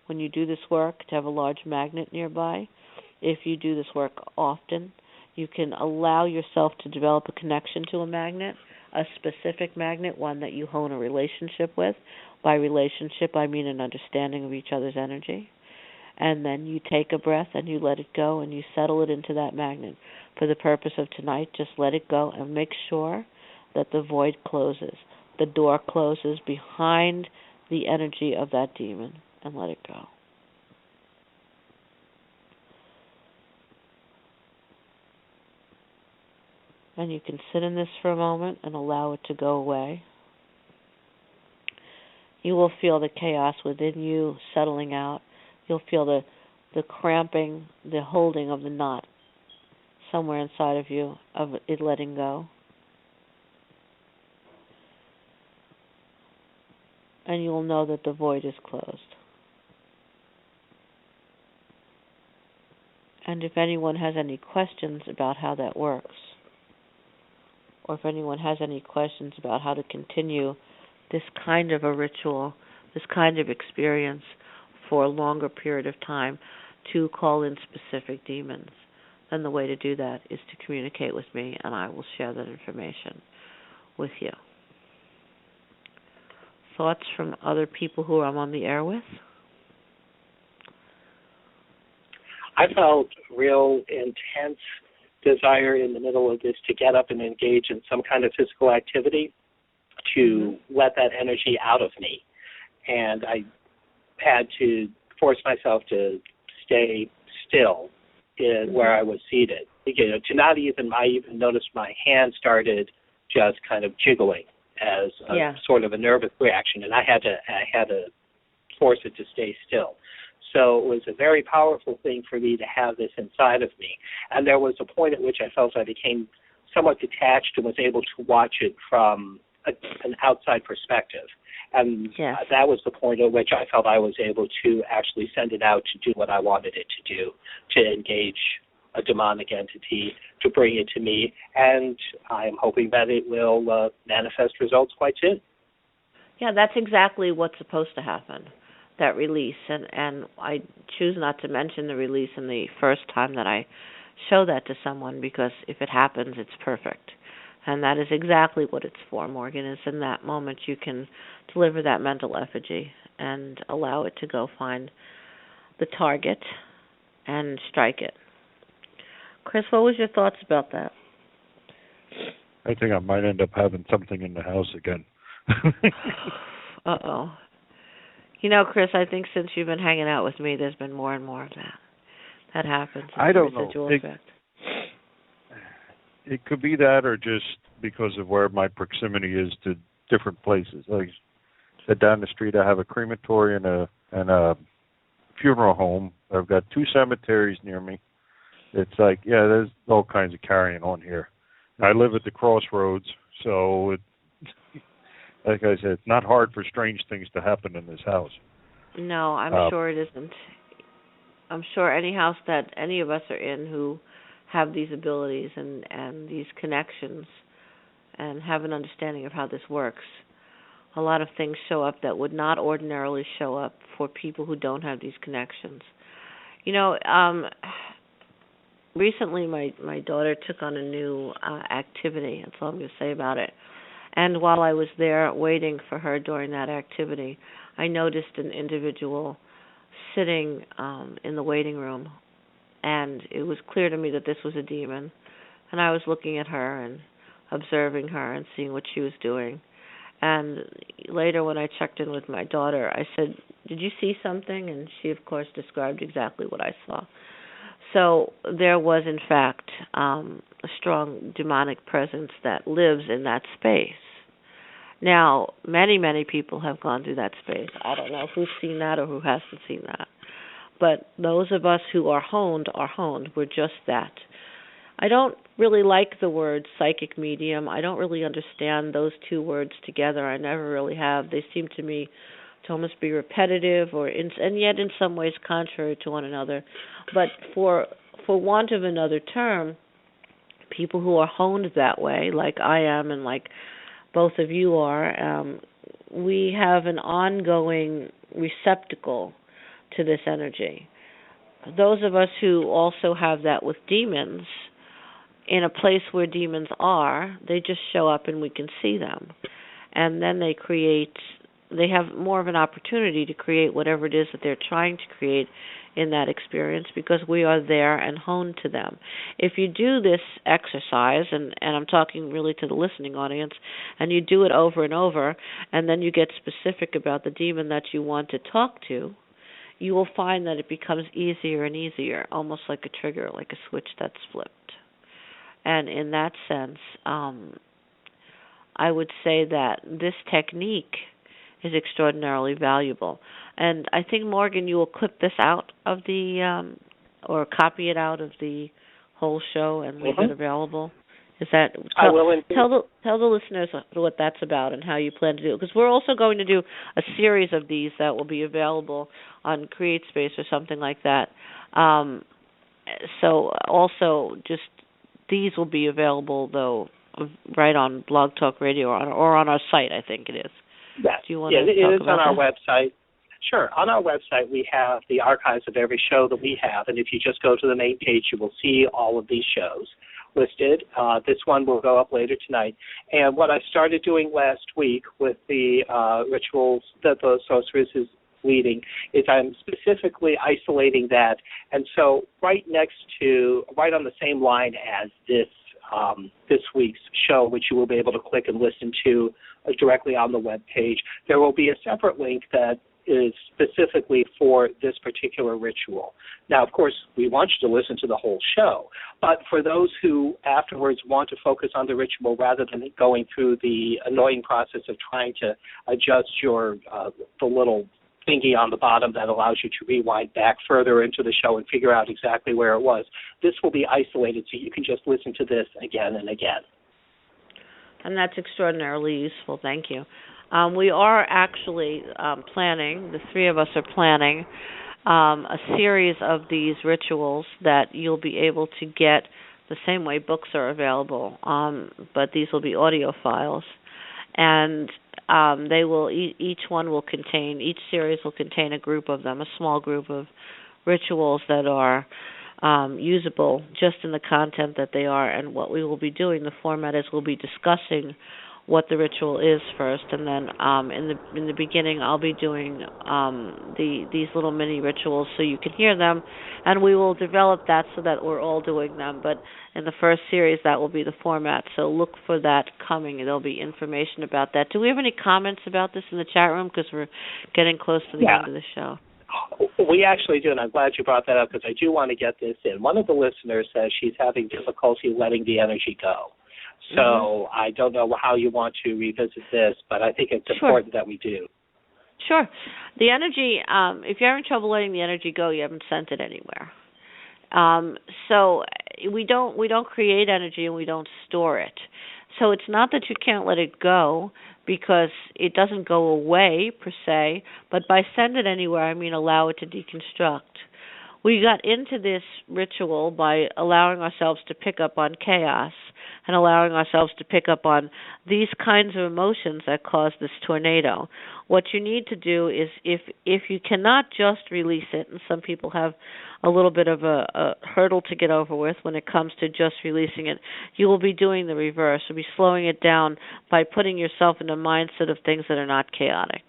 when you do this work to have a large magnet nearby. If you do this work often, you can allow yourself to develop a connection to a magnet, a specific magnet, one that you hone a relationship with. By relationship, I mean an understanding of each other's energy. And then you take a breath and you let it go and you settle it into that magnet. For the purpose of tonight, just let it go and make sure that the void closes. The door closes behind the energy of that demon, and let it go. And you can sit in this for a moment and allow it to go away. You will feel the chaos within you settling out. You'll feel the cramping, the holding of the knot somewhere inside of you, of it letting go. And you will know that the void is closed. And if anyone has any questions about how that works, or if anyone has any questions about how to continue this kind of a ritual, this kind of experience for a longer period of time to call in specific demons, then the way to do that is to communicate with me, and I will share that information with you. Thoughts from other people who I'm on the air with? I felt real intense desire in the middle of this to get up and engage in some kind of physical activity to let that energy out of me. And I had to force myself to stay still in where I was seated. You know, to not even, I even noticed my hand started just kind of jiggling as a sort of a nervous reaction, and I had to force it to stay still. So it was a very powerful thing for me to have this inside of me. And there was a point at which I felt I became somewhat detached and was able to watch it from an outside perspective. And that was the point at which I felt I was able to actually send it out to do what I wanted it to do, to engage a demonic entity, to bring it to me. And I'm hoping that it will manifest results quite soon. Yeah, that's exactly what's supposed to happen, that release. And I choose not to mention the release in the first time that I show that to someone, because if it happens, it's perfect. And that is exactly what it's for, Morgan, is in that moment you can deliver that mental effigy and allow it to go find the target and strike it. Chris, what was your thoughts about that? I think I might end up having something in the house again. Uh-oh. You know, Chris, I think since you've been hanging out with me, there's been more and more of that. That happens. I don't know. Effect. It could be that, or just because of where my proximity is to different places. Like I said, down the street I have a crematory and a funeral home. I've got two cemeteries near me. It's like, there's all kinds of carrying on here. I live at the crossroads, so like I said, it's not hard for strange things to happen in this house. No, I'm sure it isn't. I'm sure any house that any of us are in who have these abilities and these connections and have an understanding of how this works, a lot of things show up that would not ordinarily show up for people who don't have these connections. You know, recently my daughter took on a new activity. That's all I'm going to say about it. And while I was there waiting for her during that activity, I noticed an individual sitting in the waiting room, and it was clear to me that this was a demon. And I was looking at her and observing her and seeing what she was doing. And later when I checked in with my daughter, I said, "Did you see something?" And she, of course, described exactly what I saw. So there was, in fact, a strong demonic presence that lives in that space. Now, many, many people have gone through that space. I don't know who's seen that or who hasn't seen that. But those of us who are honed are honed. We're just that. I don't really like the word psychic medium. I don't really understand those two words together. I never really have. They seem to me to almost be repetitive, and yet in some ways contrary to one another. But for want of another term, people who are honed that way, like I am and like both of you are, we have an ongoing receptacle to this energy. Those of us who also have that with demons, in a place where demons are, they just show up and we can see them. And then they have more of an opportunity to create whatever it is that they're trying to create in that experience because we are there and honed to them. If you do this exercise, and I'm talking really to the listening audience, and you do it over and over, and then you get specific about the demon that you want to talk to, you will find that it becomes easier and easier, almost like a trigger, like a switch that's flipped. And in that sense, I would say that this technique is extraordinarily valuable. And I think, Morgan, you will clip this out of the, or copy it out of the whole show and leave it available. Is that? I will indeed. Tell the listeners what that's about and how you plan to do it. Because we're also going to do a series of these that will be available on CreateSpace or something like that. So also just these will be available, though, right on Blog Talk Radio or on our site, I think it is. Yes. Do you want to talk it is about on our that? website. Sure. On our website, we have the archives of every show that we have, and if you just go to the main page, you will see all of these shows listed. This one will go up later tonight. And what I started doing last week with the rituals that the sorceress is leading is I'm specifically isolating that. And so right on the same line as this week's show, which you will be able to click and listen to directly on the web page, there will be a separate link that is specifically for this particular ritual. Now, of course, we want you to listen to the whole show, but for those who afterwards want to focus on the ritual rather than going through the annoying process of trying to adjust the little thingy on the bottom that allows you to rewind back further into the show and figure out exactly where it was, this will be isolated so you can just listen to this again and again. And that's extraordinarily useful. Thank you. We are actually planning, the three of us are planning, a series of these rituals that you'll be able to get the same way books are available, but these will be audio files. And they will each series will contain a group of them, a small group of rituals that are usable just in the content that they are. And what we will be doing, the format is we'll be discussing what the ritual is first, and then in the beginning I'll be doing these little mini rituals so you can hear them, and we will develop that so that we're all doing them. But in the first series, that will be the format, so look for that coming. There'll be information about that. Do we have any comments about this in the chat room? Because we're getting close to the end of the show. We actually do, and I'm glad you brought that up because I do want to get this in. One of the listeners says she's having difficulty letting the energy go. So I don't know how you want to revisit this, but I think it's important that we do. Sure. The energy, if you're having trouble letting the energy go, you haven't sent it anywhere. So we don't create energy and we don't store it. So it's not that you can't let it go because it doesn't go away per se, but by send it anywhere, I mean allow it to deconstruct. We got into this ritual by allowing ourselves to pick up on chaos and allowing ourselves to pick up on these kinds of emotions that cause this tornado. What you need to do is, if you cannot just release it, and some people have a little bit of a hurdle to get over with when it comes to just releasing it, you will be doing the reverse. You'll be slowing it down by putting yourself in a mindset of things that are not chaotic,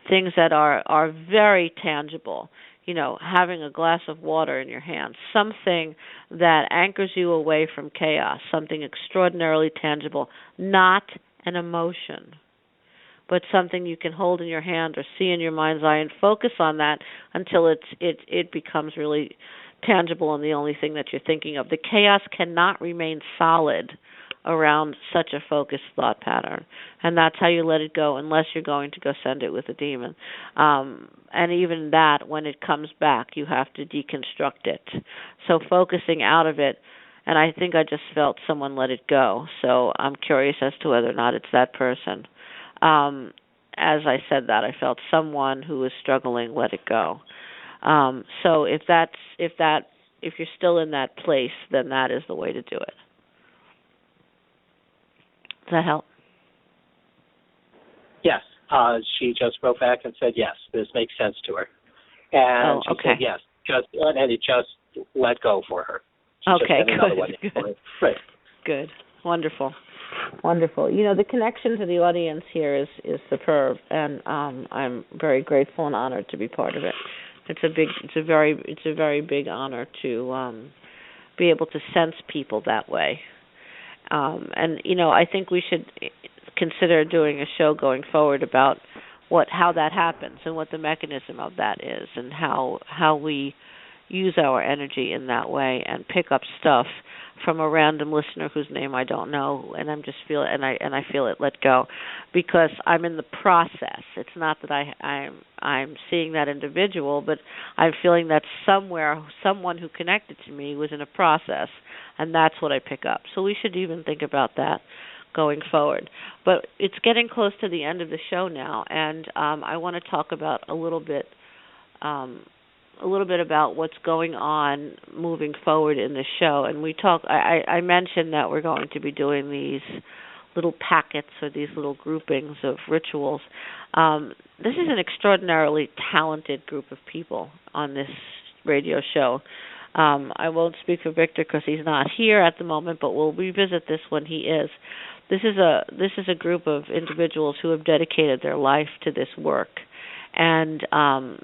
things that are very tangible. You know, having a glass of water in your hand, something that anchors you away from chaos, something extraordinarily tangible, not an emotion, but something you can hold in your hand or see in your mind's eye and focus on that until it becomes really tangible and the only thing that you're thinking of. The chaos cannot remain solid around such a focused thought pattern, and that's how you let it go unless you're going to go send it with a demon. And even that, when it comes back, you have to deconstruct it. So focusing out of it and I think I just felt someone let it go. So I'm curious as to whether or not it's that person. As I said that, I felt someone who was struggling let it go. So if you're still in that place, then that is the way to do it. Does that help? Yes. She just wrote back and said, yes, this makes sense to her. And she said, yes, and it just let go for her. She okay, good. Right. Good. Wonderful. Wonderful. You know, the connection to the audience here is superb, and I'm very grateful and honored to be part of it. It's a very big honor to be able to sense people that way. And you know, I think we should consider doing a show going forward about how that happens and what the mechanism of that is, and how we use our energy in that way and pick up stuff from a random listener whose name I don't know, and I feel it let go because I'm in the process. It's not that I'm seeing that individual, but I'm feeling that someone who connected to me was in a process, and that's what I pick up. So we should even think about that going forward. But it's getting close to the end of the show now, and I want to talk about a little bit about what's going on moving forward in the show. And I mentioned that we're going to be doing these little packets or these little groupings of rituals. This is an extraordinarily talented group of people on this radio show. I won't speak for Victor because he's not here at the moment, but we'll revisit this when he is. This is a group of individuals who have dedicated their life to this work. And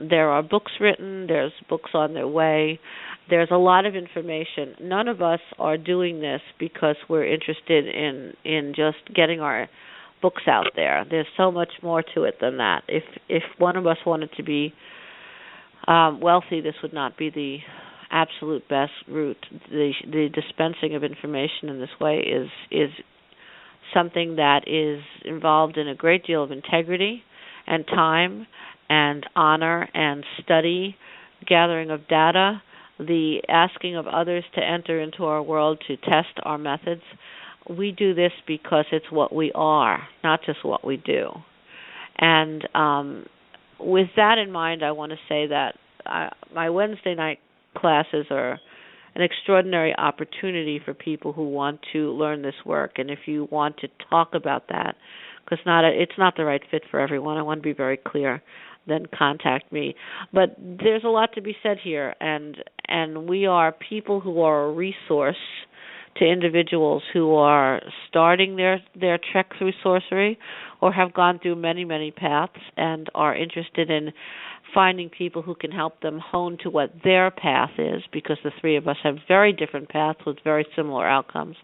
there are books written, there's books on their way, there's a lot of information. None of us are doing this because we're interested in just getting our books out there. There's so much more to it than that. If one of us wanted to be wealthy, this would not be the absolute best route. The dispensing of information in this way is something that is involved in a great deal of integrity and time and honor and study, gathering of data, the asking of others to enter into our world to test our methods. We do this because it's what we are, not just what we do. And with that in mind, I want to say that my Wednesday night classes are an extraordinary opportunity for people who want to learn this work. And if you want to talk about that, because it's not the right fit for everyone, I want to be very clear, then contact me. But there's a lot to be said here, and we are people who are a resource to individuals who are starting their trek through sorcery or have gone through many, many paths and are interested in finding people who can help them hone to what their path is, because the three of us have very different paths with very similar outcomes,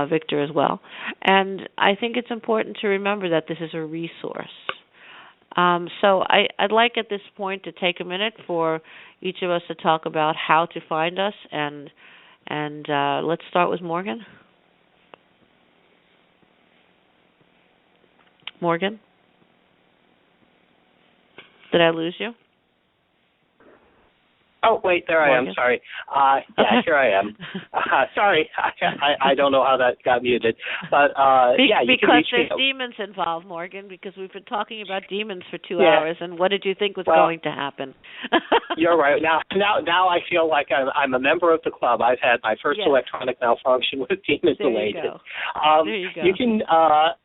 Victor as well. And I think it's important to remember that this is a resource. So I'd like at this point to take a minute for each of us to talk about how to find us, and let's start with Morgan. Morgan? Did I lose you? Oh, wait, there I am. Sorry. Yeah, here I am. Sorry, I don't know how that got muted. But, yeah, you because can reach there's demons involved, Morgan, because we've been talking about demons for 2 hours, and what did you think was going to happen? You're right. Now I feel like I'm a member of the club. I've had my first electronic malfunction with demons related. There you go.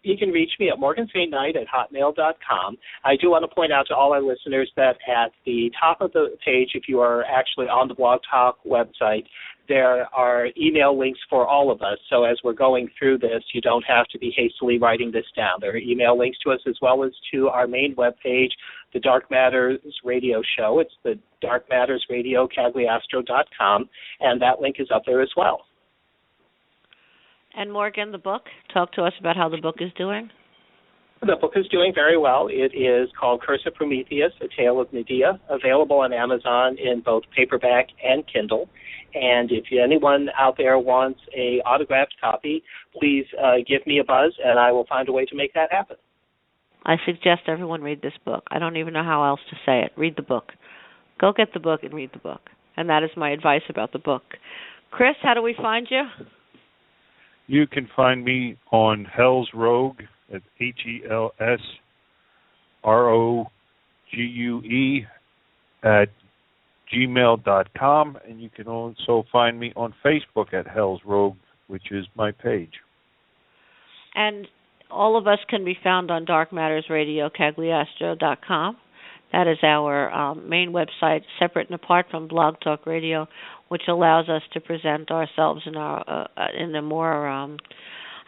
You can reach me at morganstknight@hotmail.com. I do want to point out to all our listeners that at the top of the page, if you are actually on the Blog Talk website, there are email links for all of us. So as we're going through this, you don't have to be hastily writing this down. There are email links to us as well as to our main webpage, the Dark Matters Radio Show. It's the Dark Matters Radio, Cagliastro.com, and that link is up there as well. And Morgan, the book, talk to us about how the book is doing. The book is doing very well. It is called Curse of Prometheus, A Tale of Medea, available on Amazon in both paperback and Kindle. And if anyone out there wants an autographed copy, please give me a buzz, and I will find a way to make that happen. I suggest everyone read this book. I don't even know how else to say it. Read the book. Go get the book and read the book. And that is my advice about the book. Chris, how do we find you? You can find me on helsrogue at HELSROGUE at gmail.com, and you can also find me on Facebook at helsrogue, which is my page. And all of us can be found on darkmattersradiocagliastro.com. That is our main website, separate and apart from Blog Talk Radio, which allows us to present ourselves in a more, I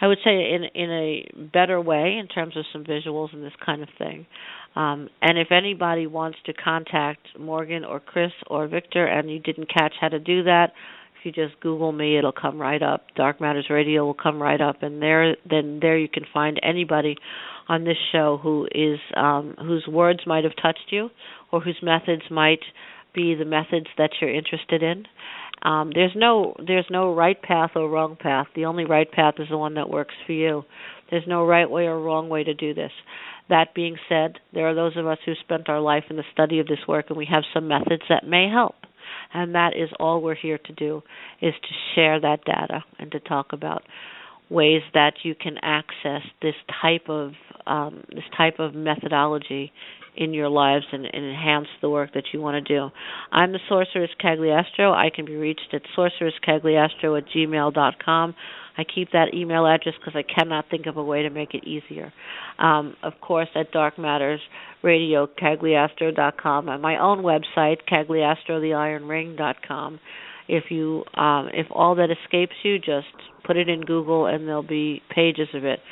would say, in a better way in terms of some visuals and this kind of thing. And if anybody wants to contact Morgan or Chris or Victor and you didn't catch how to do that, if you just Google me, it'll come right up. Dark Matters Radio will come right up, and there you can find anybody on this show who is whose words might have touched you, or whose methods might be the methods that you're interested in. There's no right path or wrong path. The only right path is the one that works for you. There's no right way or wrong way to do this. That being said, there are those of us who spent our life in the study of this work, and we have some methods that may help. And that is all we're here to do, is to share that data and to talk about ways that you can access this type of methodology in your lives and enhance the work that you want to do. I'm the Sorceress Cagliastro. I can be reached at sorceresscagliastro@gmail.com. I keep that email address because I cannot think of a way to make it easier. Of course, at darkmattersradiocagliastro.com, and my own website, cagliastrotheironring.com. If all that escapes you, just put it in Google and there'll be pages of it.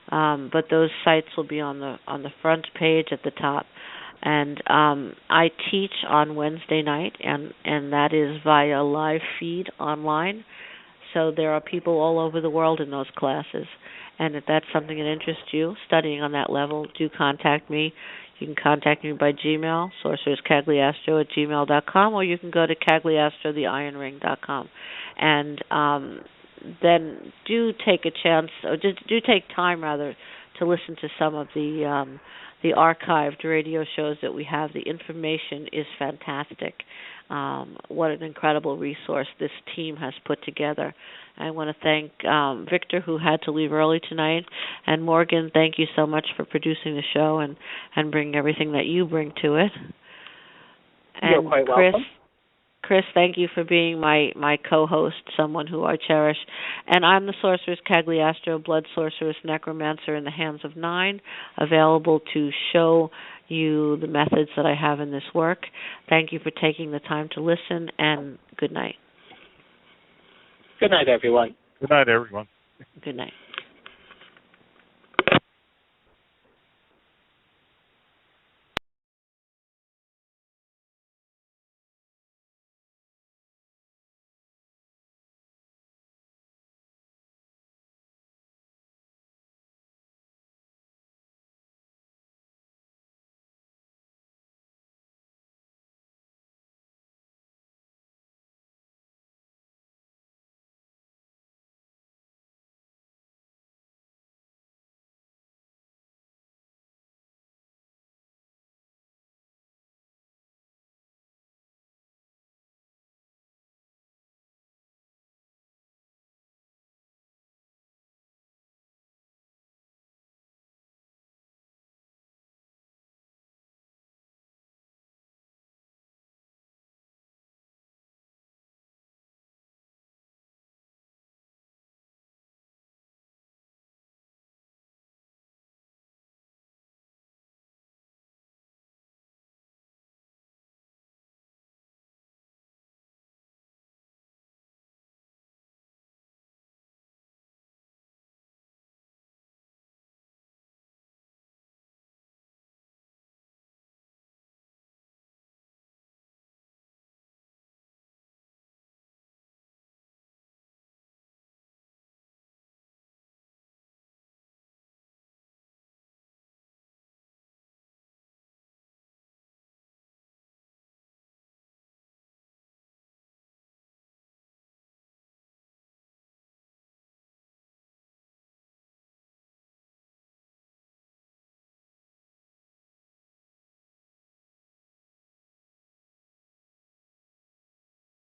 But those sites will be on the front page at the top. And I teach on Wednesday night, and that is via live feed online. So there are people all over the world in those classes. And if that's something that interests you, studying on that level, do contact me. You can contact me by Gmail, sorceresscagliastro@gmail.com, or you can go to cagliastrotheironring.com. And then do take a chance, or do take time, rather, to listen to some of the archived radio shows that we have. The information is fantastic. What an incredible resource this team has put together. I want to thank Victor, who had to leave early tonight, and Morgan, thank you so much for producing the show and bringing everything that you bring to it. And you're quite welcome. Chris, thank you for being my co-host, someone who I cherish. And I'm the Sorceress Cagliastro, Blood Sorceress Necromancer in the Hands of Nine, available to show you the methods that I have in this work. Thank you for taking the time to listen, and good night. Good night, everyone. Good night, everyone. Good night.